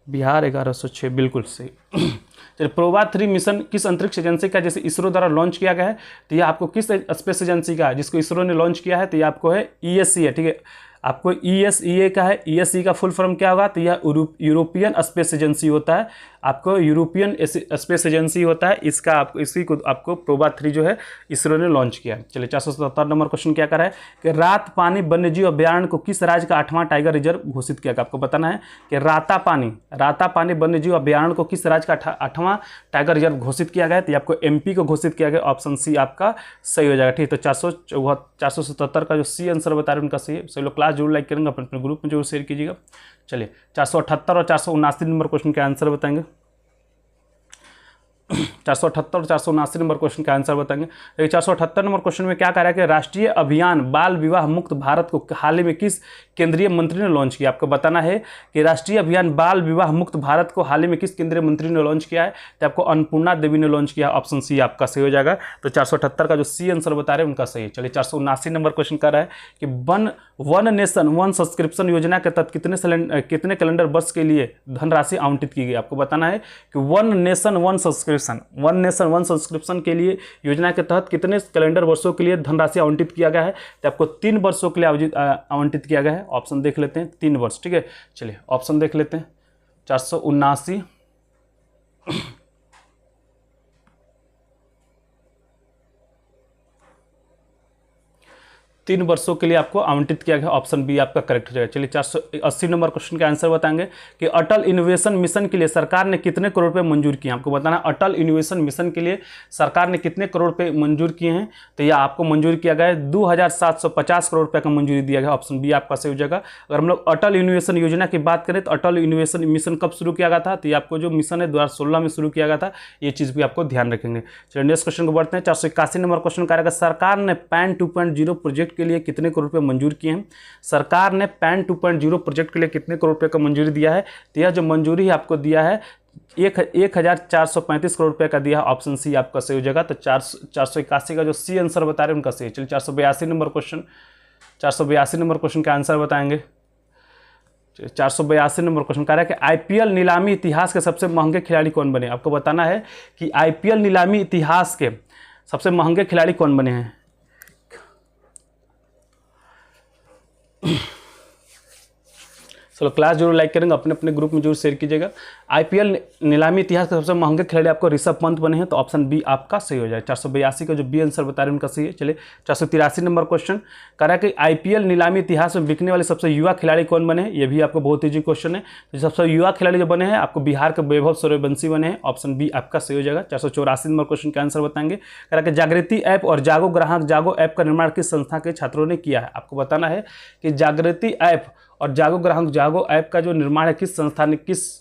बिहार 1106 बिल्कुल सही। चलिए प्रोबा 3 मिशन किस अंतरिक्ष एजेंसी का जिसे इसरो द्वारा लॉन्च किया गया है? तो ये आपको किस स्पेस एजेंसी का है जिसको इसरो ने लॉन्च किया है? तो ये आपको है ईएससी है, ठीक है। आपको ईएसईए का है। ईएससी का फुल फॉर्म क्या होगा? तो यह यूरोपियन स्पेस एजेंसी होता है। आपको यूरोपियन स्पेस एजेंसी होता है इसका। इसी को आपको प्रोबा 3 जो है इसरो ने लॉन्च किया है। चलिए 477 नंबर क्वेश्चन क्या कर रहा है कि रात पानी वन्यजीव अभ्यारण्य को किस राज्य का 8वां टाइगर रिजर्व घोषित किया गया? आपको बताना है कि राता पानी वन्यजीव अभ्यारण्य को किस राज्य का 8वां टाइगर रिजर्व घोषित किया गया है? तो आपको एमपी को घोषित किया गया। ऑप्शन सी आपका सही हो जाएगा, ठीक है। तो 477 का जो सी आंसर बता रहे हैं उनका सही है। सभी लोग क्लास जरूर लाइक करेंगे, अपने ग्रुप में जरूर शेयर कीजिएगा। चलिए 478 और 479 नंबर क्वेश्चन के आंसर बताएंगे। 478 और 479 नंबर क्वेश्चन का आंसर बताएंगे। 478 नंबर क्वेश्चन में क्या कह रहा है कि राष्ट्रीय अभियान बाल विवाह मुक्त भारत को हाल ही में किस केंद्रीय मंत्री ने लॉन्च किया? आपको बताना है कि राष्ट्रीय अभियान बाल विवाह मुक्त भारत को हाल ही में किस केंद्रीय मंत्री ने लॉन्च किया है? तो आपको अन्नपूर्णा देवी ने लॉन्च किया। ऑप्शन सी आपका सही हो जाएगा। तो 478 का जो सी आंसर बता रहे हैं उनका सही है। चलिए 479 नंबर क्वेश्चन कर रहा है कि वन नेशन वन सब्सक्रिप्शन योजना के तहत कितने कैलेंडर वर्ष के लिए धनराशि आवंटित की गई? आपको बताना है कि वन नेशन वन सब्सक्रिप्शन के लिए योजना के तहत कितने कैलेंडर वर्षों के लिए धनराशि आवंटित किया गया है? तो आपको 3 वर्षों के लिए आवंटित किया गया है। ऑप्शन देख लेते हैं, 3 वर्ष, ठीक है। चलिए ऑप्शन देख लेते हैं। 479 479 3 वर्षों के लिए आपको आवंटित किया गया। ऑप्शन बी आपका करेक्ट हो जाएगा। चलिए 480 नंबर क्वेश्चन का आंसर बताएंगे कि अटल इनोवेशन मिशन के लिए सरकार ने कितने करोड़ रुपए मंजूर किए। आपको बताना अटल इनोवेशन मिशन के लिए सरकार ने कितने करोड़ रुपए मंजूर किए हैं। तो यह आपको मंजूर किया गया है 2750 करोड़ रुपए का मंजूरी दिया गया। ऑप्शन बी आपका सही हो जाएगा। अगर हम लोग अटल इनोवेशन योजना की बात करें तो अटल इनोवेशन मिशन कब शुरू किया गया था, तो ये आपको जो मिशन है 2016 में शुरू किया गया था। ये चीज़ भी आपको ध्यान रखेंगे। चलिए नेक्स्ट क्वेश्चन को बढ़ते हैं। 481 नंबर क्वेश्चन का रहेगा सरकार ने पैन 2.0 प्रोजेक्ट के लिए कितने करोड़ रुपए मंजूर किए हैं। सरकार ने पैन 2.0 प्रोजेक्ट के लिए कितने करोड़ रुपए का मंजूरी दिया है। तो यह जो मंजूरी आपको दिया है 1435 करोड़ रुपए का दिया है। ऑप्शन सी आपका सही हो जाएगा। तो 481 का जो सी आंसर बता रहे हैं उनका सही। चलिए 482 नंबर क्वेश्चन, 482 नंबर क्वेश्चन का आंसर बताएंगे। 482 नंबर क्वेश्चन कह रहा है कि आईपीएल नीलामी इतिहास के सबसे महंगे खिलाड़ी कौन बने। आपको बताना है कि आईपीएल नीलामी इतिहास के सबसे महंगे खिलाड़ी कौन बने हैं। चलो क्लास जरूर लाइक करेंगे, अपने अपने ग्रुप में जरूर शेयर कीजिएगा। आईपीएल नीलामी इतिहास के सबसे महंगे खिलाड़ी आपको ऋषभ पंत बने हैं। तो ऑप्शन बी आपका सही हो जाए। 482 का जो बी आंसर बता रहे हैं उनका सही है। चलिए 483 नंबर क्वेश्चन कह रहा है कि आईपीएल नीलामी इतिहास में बिकने वाले सबसे युवा खिलाड़ी कौन बने हैं। ये भी आपको बहुत ईजी क्वेश्चन है। तो सबसे युवा खिलाड़ी जो बने हैं आपको बिहार के वैभव सूर्यवंशी बने हैं। ऑप्शन बी आपका सही हो जाएगा। 484 नंबर क्वेश्चन का आंसर बताएंगे। कह रहा है कि जागृति ऐप और जागो ग्राहक जागो ऐप का निर्माण किस संस्था के छात्रों ने किया है। आपको बताना है कि जागृति ऐप और जागो ग्राहक जागो ऐप का जो निर्माण है किस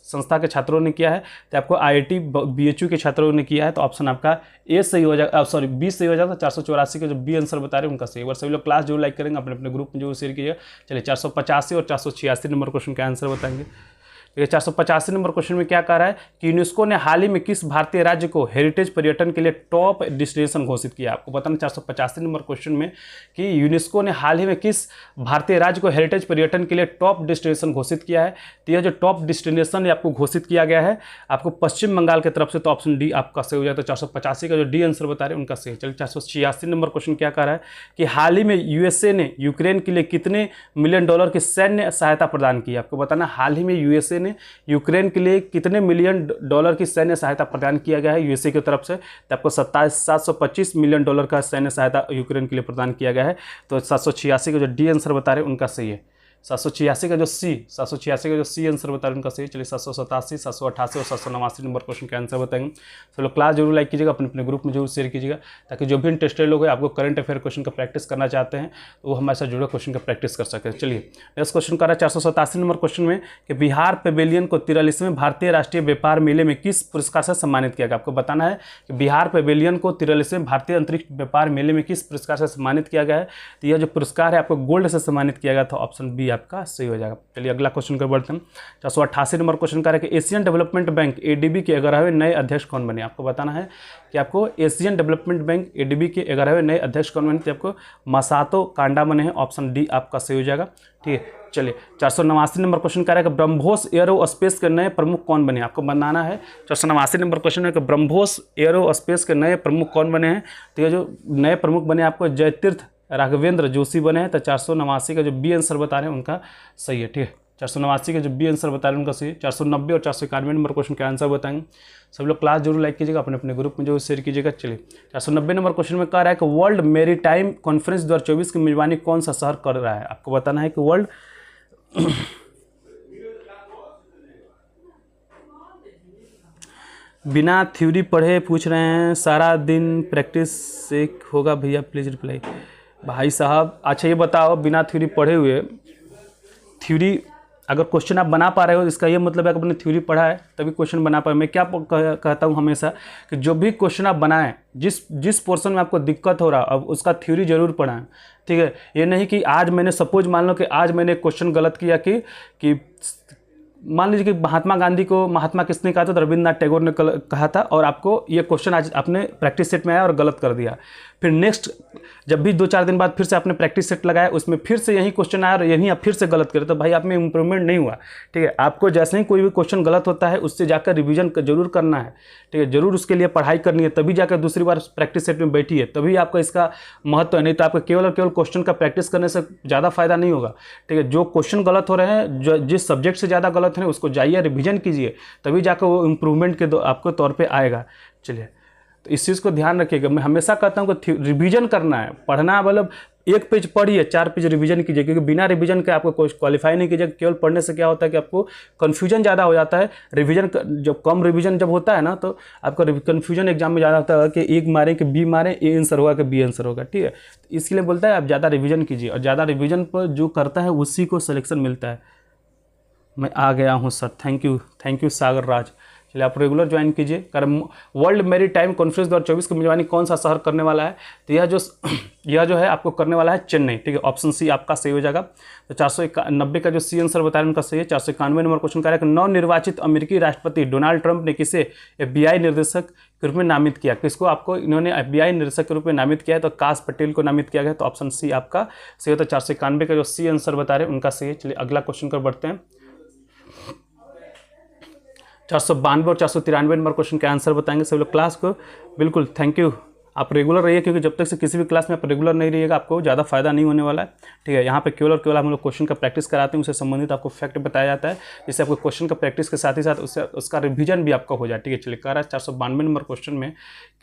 संस्था के छात्रों ने किया है। तो आपको आईआईटी बीएचयू के छात्रों ने किया है। तो ऑप्शन आपका ए सही हो जाएगा, सॉरी बी सही हो जाएगा। 484 का जो बी आंसर बता रहे हैं उनका सही। और सभी लोग क्लास जरूर लाइक करेंगे, अपने अपने ग्रुप में जरूर शेयर कीजिएगा। चलिए 485 और 486 नंबर क्वेश्चन का आंसर बताएंगे। 485 नंबर क्वेश्चन में क्या कह रहा है कि यूनेस्को ने हाल ही में किस भारतीय राज्य को हेरिटेज पर्यटन के लिए टॉप डेस्टिनेशन घोषित किया। आपको बताना 485 नंबर क्वेश्चन में कि यूनेस्को ने हाल ही में किस भारतीय राज्य को हेरिटेज पर्यटन के लिए टॉप डेस्टिनेशन घोषित किया है। तो यह जो टॉप डेस्टिनेशन है आपको घोषित किया गया है आपको पश्चिम बंगाल की तरफ से। तो ऑप्शन डी आपका सही हो जाता है। 485 का जो डी आंसर बता रहे हैं उनका सही। चलिए 486 नंबर क्वेश्चन क्या कह रहा है कि हाल ही में यूएसए ने यूक्रेन के लिए कितने मिलियन डॉलर की सैन्य सहायता प्रदान की। आपको बताना हाल ही में यूएसए ने यूक्रेन के लिए कितने मिलियन डॉलर की सैन्य सहायता प्रदान किया गया है यूएसए की तरफ से। तो आपको 725 मिलियन डॉलर का सैन्य सहायता यूक्रेन के लिए प्रदान किया गया है। तो 786 का जो डी आंसर बता रहे हैं उनका सही है। 786 का जो सी आंसर बता रहे हैं उनका सही। चलिए 787, 788 और 789 नंबर क्वेश्चन का आंसर बताएंगे। तो लोग क्लास जरूर लाइक कीजिएगा, अपने अपने ग्रुप में जरूर शेयर कीजिएगा, ताकि जो भी इंटरेस्टेड लोग हैं आपको करंट अफेयर क्वेश्चन का प्रैक्टिस करना चाहते हैं तो वो हमारे साथ जुड़े क्वेश्चन का प्रैक्टिस कर सकें। चलिए नेक्स्ट क्वेश्चन कर रहा है 487 नंबर क्वेश्चन में कि बिहार पेवेलियन को 43वें भारतीय राष्ट्रीय व्यापार मेले में किस पुरस्कार से सम्मानित किया गया। आपको बताना है कि बिहार पेवेलियन को 43वें भारतीय अंतरिक्ष व्यापार मेले में किस पुरस्कार से सम्मानित किया गया है। तो यह जो पुरस्कार है आपको गोल्ड से सम्मानित किया गया था। ऑप्शन बी आपका सही हो जाएगा। चलिए अगला क्वेश्चन कर बढ़ते हैं। 488 नंबर क्वेश्चन का है कि एशियन डेवलपमेंट बैंक एडीबी के 11वें नए अध्यक्ष कौन बने। आपको बताना है कि आपको एशियन डेवलपमेंट बैंक एडीबी के 11वें नए अध्यक्ष कौन बने। तो आपको मसातो कांडा बने हैं। ऑप्शन डी आपका सही हो जाएगा। ठीक है। चलिए 489 नंबर क्वेश्चन कह रहा है कि ब्रह्मोस एरोस्पेस के नए प्रमुख कौन बने। आपको बनाना है 489 नंबर क्वेश्चन है कि ब्रह्मोस एरोस्पेस के नए प्रमुख कौन बने हैं। तो ये जो नए प्रमुख बने आपको जयतीर्थ राघवेंद्र जोशी बने हैं। तो 489 का जो बी आंसर बता रहे हैं उनका सही है। ठीक है। 489 का जो बी आंसर बता रहे हैं उनका सही है। 490 और 491 नंबर क्वेश्चन के आंसर बताएंगे। सब लोग क्लास जरूर लाइक कीजिएगा, अपने अपने ग्रुप में जरूर शेयर कीजिएगा। चलिए 490 नंबर क्वेश्चन में कह रहा है कि वर्ल्ड मैरीटाइम कॉन्फ्रेंस 2024 की मेजबानी कौन सा शहर कर रहा है। आपको बताना है कि वर्ल्ड बिना थ्योरी पढ़े पूछ रहे हैं, सारा दिन प्रैक्टिस से होगा भैया प्लीज़ रिप्लाई। भाई साहब अच्छा ये बताओ, बिना थ्योरी पढ़े हुए थ्योरी अगर क्वेश्चन आप बना पा रहे हो इसका ये मतलब है कि आपने थ्योरी पढ़ा है तभी क्वेश्चन बना पाए। मैं क्या कहता हूँ हमेशा कि जो भी क्वेश्चन आप बनाएं जिस पोर्शन में आपको दिक्कत हो रहा अब उसका थ्योरी जरूर पढ़ाएं। ठीक है। ये नहीं कि आज मैंने सपोज मान लो कि आज मैंने क्वेश्चन गलत किया कि मान लीजिए कि महात्मा किसने कहा था, तो रविंद्रनाथ टैगोर ने कहा था और आपको ये क्वेश्चन आज आपने प्रैक्टिस सेट में आया और गलत कर दिया। फिर नेक्स्ट जब भी 2-4 दिन बाद फिर से आपने प्रैक्टिस सेट लगाया उसमें फिर से यही क्वेश्चन आया और यही आप फिर से गलत करें तो भाई आप में इंप्रूवमेंट नहीं हुआ। ठीक है। आपको जैसे ही कोई भी क्वेश्चन गलत होता है उससे जाकर रिवीजन जरूर करना है। ठीक है। जरूर उसके लिए पढ़ाई करनी है, तभी जाकर दूसरी बार प्रैक्टिस सेट में बैठी है, तभी आपका इसका महत्व है। नहीं तो आपको केवल और केवल क्वेश्चन का प्रैक्टिस करने से ज़्यादा फायदा नहीं होगा। ठीक है। जो क्वेश्चन गलत हो रहे हैं, जो जिस सब्जेक्ट से ज़्यादा गलत है उसको जाइए रिवीजन कीजिए, तभी जाकर वो इम्प्रूवमेंट के आपको तौर पर आएगा। चलिए तो इस चीज़ को ध्यान रखिएगा। मैं हमेशा कहता हूँ कि रिवीजन करना है, पढ़ना मतलब एक पेज पढ़िए, 4 पेज रिवीजन कीजिए, क्योंकि बिना रिवीजन के आपको क्वालिफाई नहीं कीजिए। केवल पढ़ने से क्या होता है कि आपको कन्फ्यूजन ज़्यादा हो जाता है। रिवीजन जब कम रिवीजन जब होता है ना, तो आपका कन्फ्यूजन एग्जाम में ज़्यादा होता है कि एक मारे कि बी मारे, ए आंसर होगा कि बी आंसर होगा, ठीक है। तो इसलिए बोलता है आप ज़्यादा रिवीजन कीजिए, और ज़्यादा रिवीजन पर जो करता है उसी को सिलेक्शन मिलता है। मैं आ गया हूँ सर, थैंक यू सागर राज। चलिए आप रेगुलर ज्वाइन कीजिए। कारण वर्ल्ड मैरी टाइम कॉन्फ्रेंस 2024 की मेजबानी कौन सा शहर करने वाला है? तो यह जो है आपको करने वाला है चेन्नई, ठीक है। ऑप्शन सी आपका सही हो जाएगा। तो 490 का जो सी आंसर बताया उनका सही है। 491 नंबर क्वेश्चन कह रहा है कि नवनिर्वाचित अमेरिकी राष्ट्रपति डोनाल्ड ट्रंप ने किसे FBI निर्देशक के रूप में नामित किया? किसको आपको इन्होंने FBI निर्देशक के रूप में नामित किया है? तो काश पटेल को नामित किया गया। तो ऑप्शन सी आपका सही होता है। 491 का जो सी आंसर बता रहे हैं उनका सही है। चलिए अगला क्वेश्चन कर बढ़ते हैं। 492 और 493 नंबर क्वेश्चन के आंसर बताएंगे सभी लोग क्लास को। बिल्कुल थैंक यू, आप रेगुलर रहिए, क्योंकि जब तक से किसी भी क्लास में आप रेगुलर नहीं रहिएगा आपको ज़्यादा फायदा नहीं होने वाला है, ठीक है। यहाँ पे केवल और केवल हम लोग क्वेश्चन का प्रैक्टिस कराते हैं, उससे संबंधित आपको फैक्ट बताया जाता है, जिससे आपको क्वेश्चन का प्रैक्टिस के साथ ही साथ उसका रिविजन भी आपका हो जाए, ठीक है। चलिए कह रहा है 492 नंबर क्वेश्चन में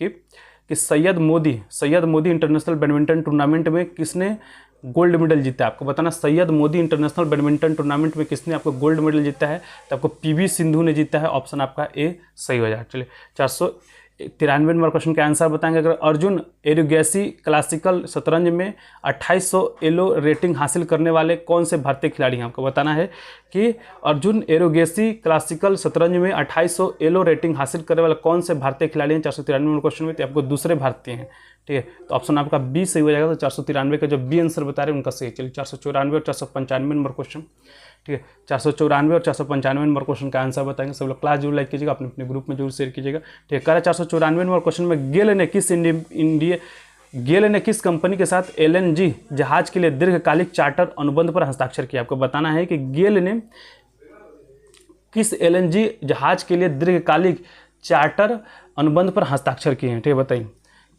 कि Syed Modi international badminton tournament में किसने गोल्ड मेडल जीता है? आपको बताना Syed Modi international badminton tournament में किसने आपको गोल्ड मेडल जीता है? तो आपको PV सिंधु ने जीता है। ऑप्शन आपका ए सही हो जाए। चलिए 493 नंबर क्वेश्चन का आंसर बताएंगे। अगर अर्जुन एरुगैसी क्लासिकल शतरंज में 2800 एलो रेटिंग हासिल करने वाले कौन से भारतीय खिलाड़ी हैं? आपको बताना है कि अर्जुन एरुगैसी क्लासिकल शतरंज में 2800 एलो रेटिंग हासिल करने वाले कौन से भारतीय खिलाड़ी हैं? 493 नंबर क्वेश्चन में तो आपको दूसरे भारतीय हैं, ठीक है। तो ऑप्शन आपका बी सही हो जाएगा। तो 493 का जो बी आंसर बता रहे हैं उनका सही। चलिए 494 और 495 नंबर क्वेश्चन, ठीक है। 494 और 495 नंबर क्वेश्चन का आंसर बताएंगे सब लोग। क्लास जरूर लाइक कीजिएगा, अपने अपने ग्रुप में जरूर शेयर कीजिएगा, ठीक है। कह रहा है 494 नंबर क्वेश्चन में गेल ने किस कंपनी के साथ LNG जहाज के लिए दीर्घकालिक चार्टर अनुबंध पर हस्ताक्षर किया? आपको बताना है कि गेल ने किस LNG जहाज के लिए दीर्घकालिक चार्टर अनुबंध पर हस्ताक्षर किए हैं, ठीक है। बताइए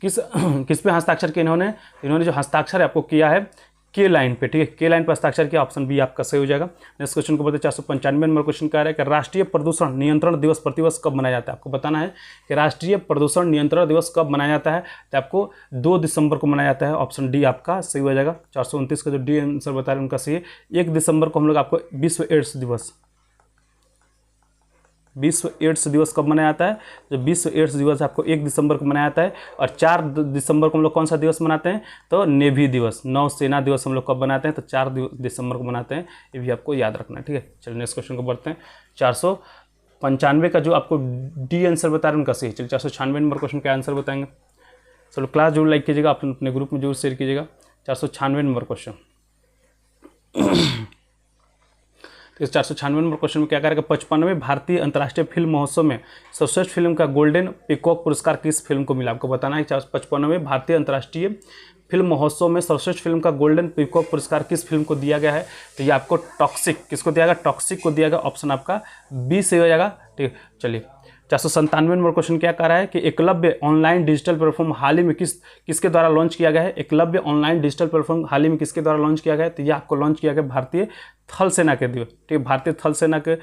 किस पे हस्ताक्षर किए इन्होंने जो हस्ताक्षर आपको किया है के लाइन पे, ठीक है। के लाइन पर हस्ताक्षर किया। ऑप्शन बी आपका सही हो जाएगा। नेक्स्ट क्वेश्चन को बताते 495 नंबर क्वेश्चन कह रहा है कि राष्ट्रीय प्रदूषण नियंत्रण दिवस प्रतिवर्ष कब मनाया जाता है? आपको बताना है कि राष्ट्रीय प्रदूषण नियंत्रण दिवस कब मनाया जाता है? तो आपको 2 दिसंबर को मनाया जाता है। ऑप्शन डी आपका सही हो जाएगा। 429 का जो डी आंसर बता रहे हैं उनका सही है। 1 दिसंबर को हम लोग आपको विश्व एड्स दिवस कब मनाया जाता है? जो विश्व एड्स दिवस आपको 1 दिसंबर को मनाया जाता है। और 4 दिसंबर को हम लोग कौन सा दिवस मनाते हैं? तो नेवी दिवस, नौसेना दिवस हम लोग कब मनाते हैं? तो 4 दिसंबर को मनाते हैं। ये भी आपको याद रखना है, ठीक है। चलिए नेक्स्ट क्वेश्चन को बढ़ते हैं। 495 का जो आपको डी आंसर बता रहे हैं उनका सही। चलिए 496 नंबर क्वेश्चन का आंसर बताएंगे। चलो क्लास जरूर लाइक कीजिएगा, अपने ग्रुप में जरूर शेयर कीजिएगा। 496 नंबर क्वेश्चन। इस 496 नंबर क्वेश्चन में क्या करेगा? 55वें भारतीय अंतर्राष्ट्रीय फिल्म महोत्सव में सर्वश्रेष्ठ फिल्म का गोल्डन पीकॉक पुरस्कार किस फिल्म को मिला? आपको बताना है 55वें भारतीय अंतर्राष्ट्रीय फिल्म महोत्सव में सर्वश्रेष्ठ फिल्म का गोल्डन पीकॉक पुरस्कार किस फिल्म को दिया गया है? तो ये आपको टॉक्सिक, किसको दिया गया? टॉक्सिक को दिया गया। ऑप्शन आपका बी से हो जाएगा, ठीक है। चलिए 497 नंबर क्वेश्चन क्या कह रहा है कि एकलव्य ऑनलाइन डिजिटल प्लेटफॉर्म हाल ही में किसके द्वारा लॉन्च किया गया है? एकलव्य ऑनलाइन डिजिटल प्लेटफॉर्म हाल ही में किसके द्वारा लॉन्च किया गया है? तो ये आपको लॉन्च किया गया भारतीय थल सेना के दिवस, ठीक है। भारतीय थल सेना के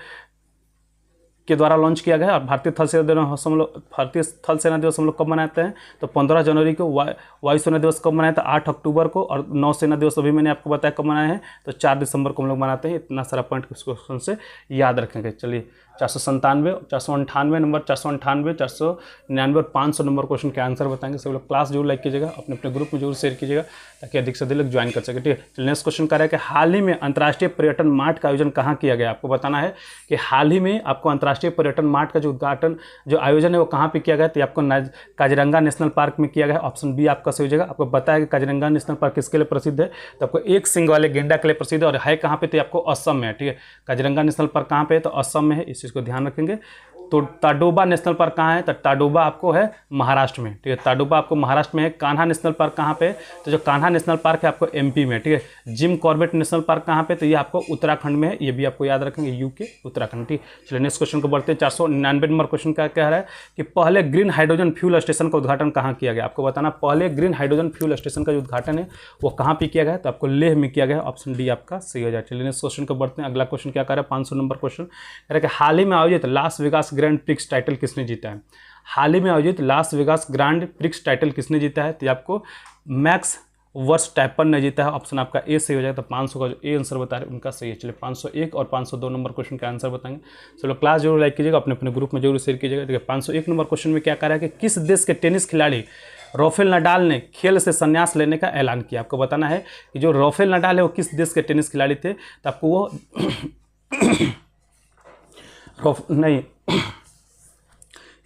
द्वारा लॉन्च किया गया है। और भारतीय थल सेना दिवस हम लोग कब मनाते हैं? तो 15 जनवरी को। वायुसेना दिवस कब मनाया था? 8 अक्टूबर को। और नौसेना दिवस अभी मैंने आपको बताया कब मनाए हैं, तो 4 दिसंबर को हम लोग मनाते हैं। इतना सारा पॉइंट इस क्वेश्चन से याद रखेंगे। चलिए 497, 498 नंबर, 498, 499 और 500 नंबर क्वेश्चन के आंसर बताएंगे। सब लोग क्लास जरूर लाइक कीजिएगा, अपने अपने ग्रुप में जरूर शेयर कीजिएगा, ताकि अधिक से अधिक लोग ज्वाइन कर सके, ठीक है। चलिए नेक्स्ट क्वेश्चन कर रहा है कि हाल ही में अंतर्राष्ट्रीय पर्यटन मार्ट का आयोजन कहाँ किया गया? आपको बताना है कि हाल ही में आपको अंतर्राष्ट्रीय पर्यटन मार्ट का जो आयोजन है वो कहाँ पे किया गया? तो आपको काजीरंगा नेशनल पार्क में किया गया। ऑप्शन बी आपका सही हो जाएगा। आपको पता है कि काजीरंगा नेशनल पार्क किसके लिए प्रसिद्ध है? तो आपको एक सिंग वाले गेंडा के लिए प्रसिद्ध है। और है कहाँ पे? तो आपको असम में है, ठीक है। काजीरंगा नेशनल पार्क कहाँ पे है? तो असम में है, इस चीज़ को ध्यान रखेंगे। तो ताडोबा नेशनल पार्क कहाँ है? तो ताडोबा आपको है महाराष्ट्र में, ठीक है। ताडोबा आपको महाराष्ट्र में है। कान्हा नेशनल पार्क कहाँ पे है? तो जो कान्हा नेशनल पार्क है आपको MP में, ठीक है। जिम कॉर्बेट नेशनल पार्क कहाँ पे? तो ये आपको उत्तराखंड में है। ये भी आपको याद रखेंगे, यूके उत्तराखंड, ठीक। चलिए नेक्स्ट क्वेश्चन को बढ़ते हैं। 499 नंबर क्वेश्चन क्या कह रहा है कि पहले ग्रीन हाइड्रोजन फ्यूल स्टेशन का उद्घाटन कहाँ किया गया? आपको बताना पहले ग्रीन हाइड्रोजन फ्यूल स्टेशन का जो उद्घाटन है वो कहाँ पे किया गया? तो आपको लेह में किया गया। ऑप्शन डी आपका सही हो जाए। चलिए नेक्स्ट क्वेश्चन को बढ़ते हैं। अगला क्वेश्चन क्या कह रहा है? 500 नंबर क्वेश्चन कह रहा है कि हाल ही में आयोजित Las Vegas grand prix title किसने जीता है? हाल ही में आयोजित Las Vegas grand prix title किसने जीता है? तो आपको मैक्स वर्ष टाइपन ने जीता है, ऑप्शन आपका ए सही हो जाएगा। तो 500 का जो ए आंसर बता रहे हैं उनका सही है। चलिए 501 और 502 नंबर क्वेश्चन का आंसर बताएंगे। चलो क्लास जरूर लाइक कीजिएगा, अपने अपने ग्रुप में जरूर शेयर कीजिएगा। देखिए 501 नंबर क्वेश्चन में क्या कह रहा है कि किस देश के टेनिस खिलाड़ी राफेल नडाल ने खेल से संन्यास लेने का ऐलान किया। आपको बताना है कि जो राफेल नडाल है वो किस देश के टेनिस खिलाड़ी थे। तो आपको वो नहीं,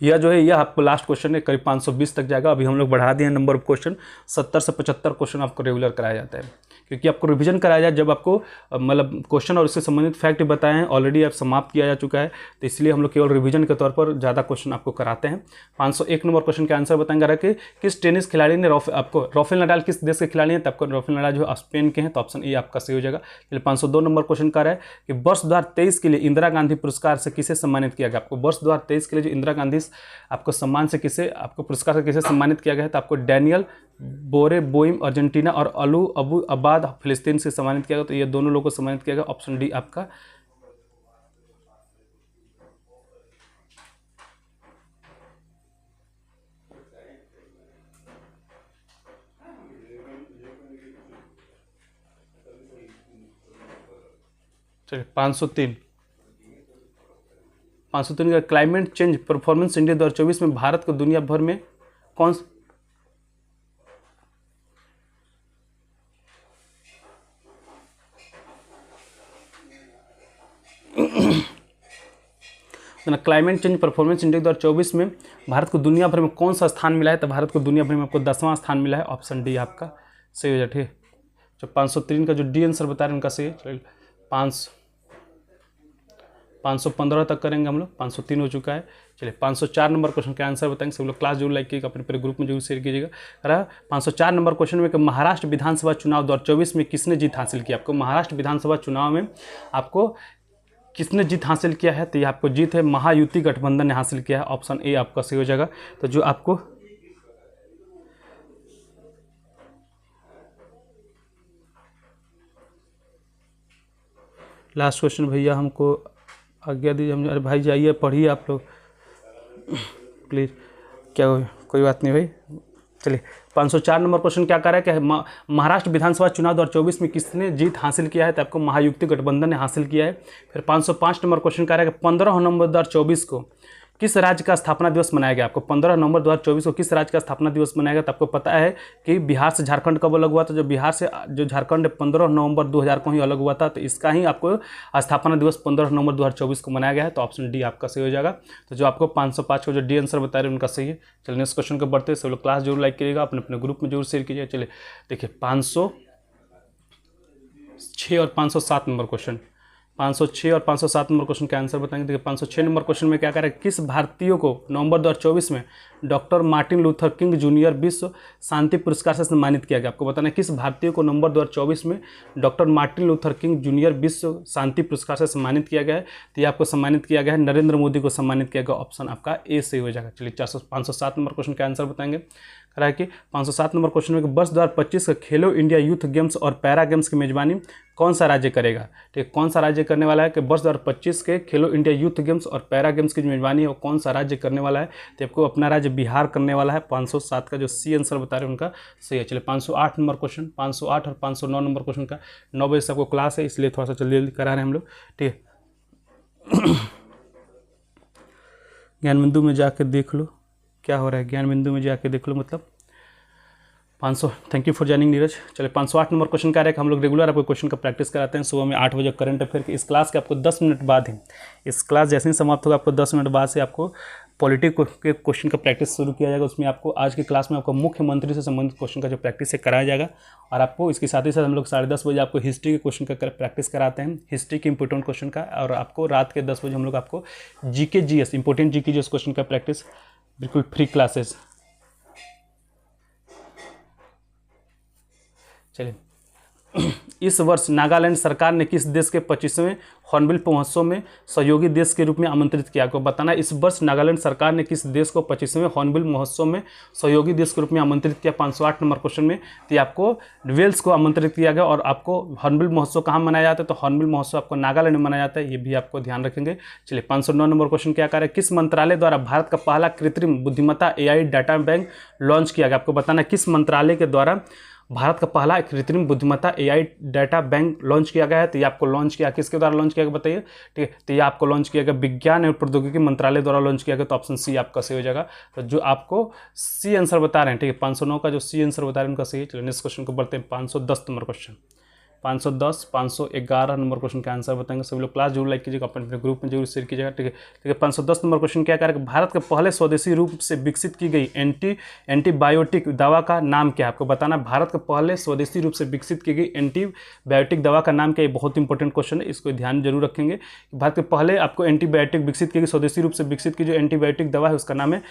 यह जो है यह आपको लास्ट क्वेश्चन है, करीब 520 तक जाएगा। अभी हम लोग बढ़ा दिए नंबर ऑफ क्वेश्चन, 70 से 75 क्वेश्चन आपको रेगुलर कराया जाता है, क्योंकि आपको रिवीजन कराया जाए जब आपको मतलब क्वेश्चन और उससे संबंधित फैक्ट बताए हैं ऑलरेडी आप समाप्त किया जा चुका है, तो इसलिए हम लोग केवल रिवीजन के तौर पर ज़्यादा क्वेश्चन आपको कराते हैं। 501 नंबर क्वेश्चन का आंसर बताएंगे रहा कि किस टेनिस खिलाड़ी ने आपको राफेल नडाल किस देश के खिलाड़ी हैं, तो आपको राफेल नडाल जो स्पेन के हैं, तो ऑप्शन ए आपका सही हो जाएगा। चलिए 502 नंबर क्वेश्चन का रहा है कि वर्ष 2023 के लिए इंदिरा गांधी पुरस्कार से किसे सम्मानित किया गया। आपको वर्ष 2023 के लिए जो इंदिरा गांधी आपको सम्मान से किसे आपको पुरस्कार से किसे सम्मानित किया गया है, तो आपको डैनियल बोरेबोइम अर्जेंटीना और अलू अबू अबाद फिलिस्तीन से सम्मानित किया गया। तो ये दोनों लोगों को सम्मानित किया गया, ऑप्शन डी आपका। चलिए 503 का क्लाइमेट चेंज परफॉर्मेंस इंडिया 2024 में भारत को दुनिया भर में कौन क्लाइमेट चेंज परफॉर्मेंस इंडेक्स 2024 में भारत को दुनिया भर में कौन सा स्थान मिला है, तो भारत को दुनिया भर में आपको 10वां स्थान मिला है, ऑप्शन डी आपका सही हो जाए। ठीक है, जो 503 का जो डी आंसर बता रहे हैं उनका सही है। चलिए 515 तक करेंगे हम लोग, 503 हो चुका है। चलिए 504 नंबर क्वेश्चन का आंसर बताएंगे। सब लोग क्लास जरूर लाइक कीजिएगा, अपने पूरे ग्रुप में जरूर शेयर कीजिएगा। 504 नंबर क्वेश्चन में कि महाराष्ट्र विधानसभा चुनाव 2024 में किसने जीत हासिल की। आपको महाराष्ट्र विधानसभा चुनाव में आपको किसने जीत हासिल किया है, तो ये आपको जीत है महायुति गठबंधन ने हासिल किया है, ऑप्शन ए आपका सही हो जाएगा। तो जो आपको लास्ट क्वेश्चन भैया हमको आज्ञा दीजिए। हम अरे भाई जाइए पढ़िए आप लोग प्लीज़, क्या कोई बात नहीं भाई। चलिए 504 नंबर क्वेश्चन क्या कर रहा है कि महाराष्ट्र विधानसभा चुनाव 2024 में किसने जीत हासिल किया है, तो आपको महायुति गठबंधन ने हासिल किया है। फिर 505 नंबर क्वेश्चन कह रहा है कि 15 नवंबर 2024 को किस राज्य का स्थापना दिवस मनाया गया। आपको 15 नवंबर 2024 को किस राज्य का स्थापना दिवस मनाया गया, तो आपको पता है कि बिहार से झारखंड कब अलग हुआ था। जो बिहार से जो झारखंड 15 नवंबर 2000 को ही अलग हुआ था, तो इसका ही आपको स्थापना दिवस 15 नवंबर 2024 को मनाया गया है, तो ऑप्शन डी आपका सही हो जाएगा। तो जो आपको 505 को जो डी आंसर बता रहे हैं उनका सही है। चलिए नेक्स्ट क्वेश्चन को बढ़ते हैं। सब लोग क्लास जरूर लाइक करिएगा, अपने अपने ग्रुप में जरूर शेयर कीजिए। चलिए देखिए 506 और 507 नंबर क्वेश्चन, 506 और 507 नंबर क्वेश्चन का आंसर बताएंगे। देखिए 506 नंबर क्वेश्चन में क्या कह रहा है, किस भारतीय को नवंबर 2024 में doctor Martin Luther king junior विश्व शांति पुरस्कार से सम्मानित किया गया। आपको बताना है किस भारतीय को नवंबर 2024 में doctor Martin Luther king junior विश्व शांति पुरस्कार से सम्मानित किया गया है, तो ये आपको सम्मानित किया गया है नरेंद्र मोदी को सम्मानित किया गया, ऑप्शन आपका ए सही हो जाएगा। चलिए 507 नंबर क्वेश्चन का आंसर बताएंगे। कह रहा है कि 507 नंबर क्वेश्चन में वर्ष 2025 का खेलो इंडिया यूथ गेम्स और पैरा गेम्स की मेजबानी कौन सा राज्य करेगा। ठीक है, कौन सा राज्य करने वाला है कि वर्ष 2025 के खेलो इंडिया यूथ गेम्स और पैरा गेम्स की जो मेजबानी है वो कौन सा राज्य करने वाला है, तो आपको अपना राज्य बिहार करने वाला है। 507 का जो सी आंसर बता रहे हैं उनका सही है। चलिए 508 नंबर क्वेश्चन, 508 और 509 नंबर क्वेश्चन का 9 बजे से आपको क्लास है, इसलिए थोड़ा सा जल्दी जल्दी करा रहे हैं हम लोग। ठीक है, ज्ञान बिंदु में जाके देख लो क्या हो रहा है, ज्ञान बिंदु में जाके देख लो मतलब 500। Thank you for joining Neeraj. चलिए 508 नंबर क्वेश्चन क्या है कि हम लोग रेगुलर आपको क्वेश्चन का प्रैक्टिस कराते हैं सुबह में 8 बजे करंट अफेयर की। इस क्लास के आपको 10 मिनट बाद ही, इस क्लास जैसे ही समाप्त होगा आपको 10 मिनट बाद से आपको पॉलिटिक के क्वेश्चन का प्रैक्टिस शुरू किया जाएगा। उसमें आपको आज की क्लास में आपको मुख्यमंत्री से संबंधित क्वेश्चन का जो प्रैक्टिस है कराया जाएगा, और आपको इसके साथ ही साथ हम लोग 10:30 बजे आपको हिस्ट्री के क्वेश्चन का प्रैक्टिस कराते हैं, हिस्ट्री के इंपॉर्टेंट क्वेश्चन का, और आपको रात के 10 बजे हम लोग आपको GK GS important GK GS question का प्रैक्टिस बिल्कुल फ्री क्लासेस। चलिए इस वर्ष नागालैंड सरकार ने किस देश के 25वें हॉर्नबिल महोत्सव में सहयोगी देश के रूप में आमंत्रित किया। आपको बताना है इस वर्ष नागालैंड सरकार ने किस देश को 25वें हॉर्नबिल महोत्सव में सहयोगी देश के रूप में आमंत्रित किया। 508 नंबर क्वेश्चन में तो आपको वेल्स को आमंत्रित किया गया। और आपको हॉर्नबिल महोत्सव कहाँ मनाया जाता है, तो हॉर्नबिल महोत्सव आपको नागालैंड में मनाया जाता है, ये भी आपको ध्यान रखेंगे। चलिए 509 नंबर क्वेश्चन क्या कह रहा है, किस मंत्रालय द्वारा भारत का पहला कृत्रिम बुद्धिमत्ता AI डाटा बैंक लॉन्च किया गया। आपको बताना है किस मंत्रालय के द्वारा भारत का पहला कृत्रिम बुद्धिमत्ता AI डाटा बैंक लॉन्च किया गया है। तो ये आपको लॉन्च किया किसके द्वारा लॉन्च किया गया बताइए, ठीक है। तो ये आपको लॉन्च किया गया विज्ञान एवं प्रौद्योगिकी मंत्रालय द्वारा लॉन्च किया गया। तो ऑप्शन सी आपका सही हो जाएगा। तो जो आपको सी आंसर बता रहे हैं, ठीक है, 509 का जो सी आंसर बता रहे हैं उनका सही है। चलिए नेक्स्ट क्वेश्चन को बढ़ते हैं। 510 नंबर क्वेश्चन, 510 511 नंबर क्वेश्चन का आंसर बताएंगे। सभी लोग क्लास जरूर लाइक कीजिएगा, अपने ग्रुप में जरूर शेयर कीजिएगा, ठीक है। 510 नंबर क्वेश्चन क्या करेगा, भारत के पहले स्वदेशी रूप से विकसित की गई एंटीबायोटिक दवा का नाम क्या है, आपको बताना। भारत के पहले स्वदेशी रूप से विकसित की गई एंटीबायोटिक दवा का नाम क्या है, बहुत इंपॉर्टेंट क्वेश्चन है, इसको ध्यान जरूर रखेंगे। भारत के पहले आपको एंटीबायोटिक विकसित की गई, स्वदेशी रूप से विकसित की जो एंटीबायोटिक दवा है उसका नाम है,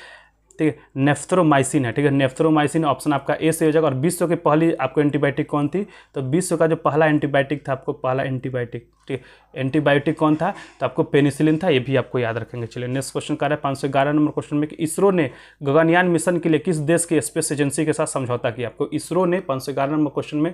ठीक है, नेफ्थ्रोमाइसिन है, ठीक है। नेफ्थ्रोमाइसिन ऑप्शन आपका ए से हो जाएगा। और विश्व की पहली आपको एंटीबायोटिक कौन थी, तो विश्व का जो पहला एंटीबायोटिक था, आपको पहला एंटीबायोटिक, ठीक है, एंटीबायोटिक कौन था, तो आपको पेनिसिलिन था, ये भी आपको याद रखेंगे। चलिए नेक्स्ट क्वेश्चन कर रहा है 511 नंबर क्वेश्चन में कि इसरो ने गगनयान मिशन के लिए किस देश की स्पेस एजेंसी के साथ समझौता किया। आपको इसरो ने 511 नंबर क्वेश्चन में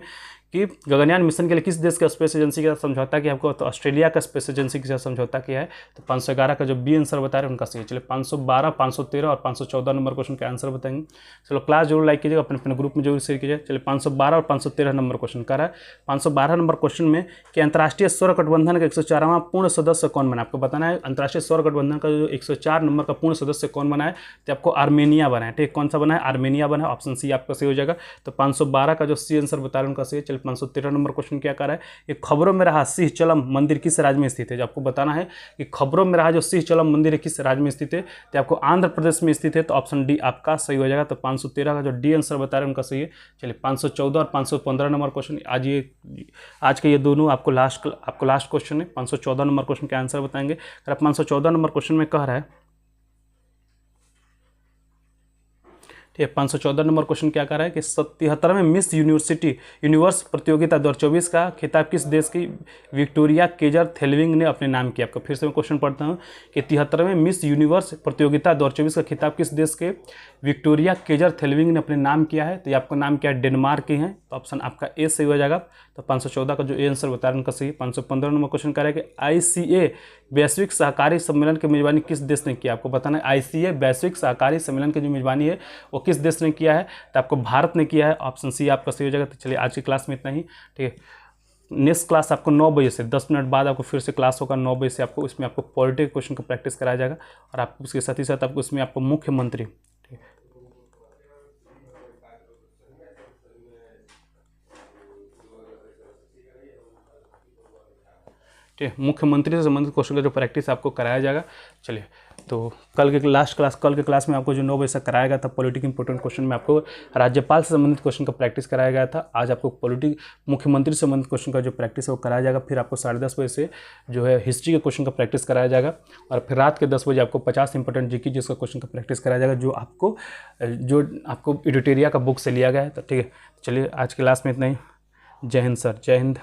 कि गगनयान मिशन के लिए किस देश के स्पेस एजेंसी के साथ समझौता किया, आपको तो ऑस्ट्रेलिया का स्पेस एजेंसी के साथ समझौता किया है। तो 511 का जो बी आंसर बता रहे हैं उनका सही है। चलिए 512 513 और 514 नंबर क्वेश्चन के आंसर बताएंगे। चलो क्लास जरूर लाइक कीजिएगा, अपने अपने ग्रुप में जरूर शेयर कीजिए। चलिए 512 और 513 नंबर क्वेश्चन कर रहा है। 512 नंबर क्वेश्चन में कि अंतर्राष्ट्रीय सौर गठबंधन का 104वां पूर्ण सदस्य कौन बना, आपको बताना है। अंतर्राष्ट्रीय सौर गठबंधन का जो 104 नंबर का पूर्ण सदस्य कौन बना है, तो आपको आर्मेनिया बना है, ठीक है। कौन सा बना है, आर्मेनिया बना है, ऑप्शन सी आपका सही हो जाएगा। तो 512 का जो सी आंसर बता रहे हैं उनका सही है। चलिए 513 नंबर क्वेश्चन क्या कर रहा है, ये खबरों में रहा सिंहचलम मंदिर किस राज्य में स्थित है, जो आपको बताना है कि खबरों में रहा जो सिंहचलम मंदिर है किस राज्य में स्थित है, तो आपको आंध्र प्रदेश में स्थित है। तो ऑप्शन डी आपका सही हो जाएगा। तो 513 का जो डी आंसर बता रहे हैं उनका सही है। चलिए 514 और 515 नंबर क्वेश्चन आज के ये दोनों आपको लास्ट क्वेश्चन है। 514 नंबर क्वेश्चन के आंसर बताएंगे। अगर 514 नंबर क्वेश्चन में कह रहा है, ठीक है, 514 नंबर क्वेश्चन क्या कर रहा है कि 77वें मिस यूनिवर्स प्रतियोगिता 2024 का खिताब किस देश की विक्टोरिया केजर थेल्विंग ने अपने नाम किया। आपको फिर से मैं क्वेश्चन पढ़ता हूँ कि 73वें मिस यूनिवर्स प्रतियोगिता 2024 का खिताब किस देश के विक्टोरिया केजर थेल्विंग ने अपने नाम किया है। तो ये आपका नाम क्या है, डेनमार्क की है। तो ऑप्शन आपका ए सही हो जाएगा। तो 514 का जो ए आंसर बता रहे हैं उनका सही। 515 नंबर क्वेश्चन कर रहा है कि ICA वैश्विक सहकारी सम्मेलन की मेजबानी किस देश ने किया, आपको बताना है। ICA वैश्विक सहकारी सम्मेलन की जो मेजबानी है वो किस देश ने किया है, तो आपको भारत ने किया है, ऑप्शन सी आपका सही हो जाएगा। तो चलिए आज की क्लास में इतना ही, ठीक है। नेक्स्ट क्लास आपको 9 बजे से 10 मिनट बाद आपको फिर से क्लास होगा 9 बजे से। आपको इसमें आपको पॉलिटिकल क्वेश्चन का प्रैक्टिस कराया जाएगा और आपको उसके साथ ही साथ आपको इसमें आपको मुख्यमंत्री, ठीक है, मुख्यमंत्री से संबंधित क्वेश्चन का जो प्रैक्टिस आपको कराया जाएगा। चलिए तो कल के क्लास में आपको जो 9 बजे से कराया गया था पॉलिटिकल इंपॉर्टेंट क्वेश्चन में आपको राज्यपाल से संबंधित क्वेश्चन का प्रैक्टिस कराया गया था। आज आपको मुख्यमंत्री से संबंधित क्वेश्चन का जो प्रैक्टिस है वो कराया जाएगा। फिर आपको 10:30 बजे से जो है हिस्ट्री के क्वेश्चन का प्रैक्टिस कराया जाएगा और फिर रात के 10 बजे आपको 50 इंपॉर्टेंट जीके जिसका क्वेश्चन का प्रैक्टिस कराया जाएगा जो आपको एडिटोरिया का बुक से लिया गया है। तो ठीक है, चलिए आज की क्लास में इतना ही। जय हिंद सर, जय हिंद।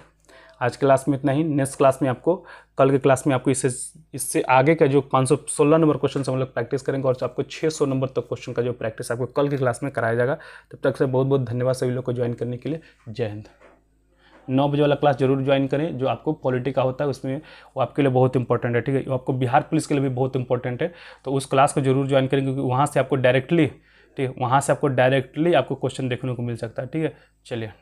आज की क्लास में इतना ही। नेक्स्ट क्लास में आपको कल के क्लास में आपको इससे आगे का जो 516 नंबर क्वेश्चन हम लोग प्रैक्टिस करेंगे और आपको 600 नंबर तक क्वेश्चन का जो प्रैक्टिस आपको कल की क्लास में कराया जाएगा। तब तक से बहुत बहुत धन्यवाद सभी लोग को ज्वाइन करने के लिए। जय हिंद। 9 बजे वाला क्लास जरूर ज्वाइन करें जो आपको पॉलिटी का होता है, उसमें वो आपके लिए बहुत इंपॉर्टेंट है, ठीक है। वो आपको बिहार पुलिस के लिए भी बहुत इंपॉर्टेंट है, तो उस क्लास को जरूर ज्वाइन करें क्योंकि वहाँ से आपको डायरेक्टली, ठीक है, वहाँ से आपको डायरेक्टली आपको क्वेश्चन देखने को मिल सकता है, ठीक है। चलिए।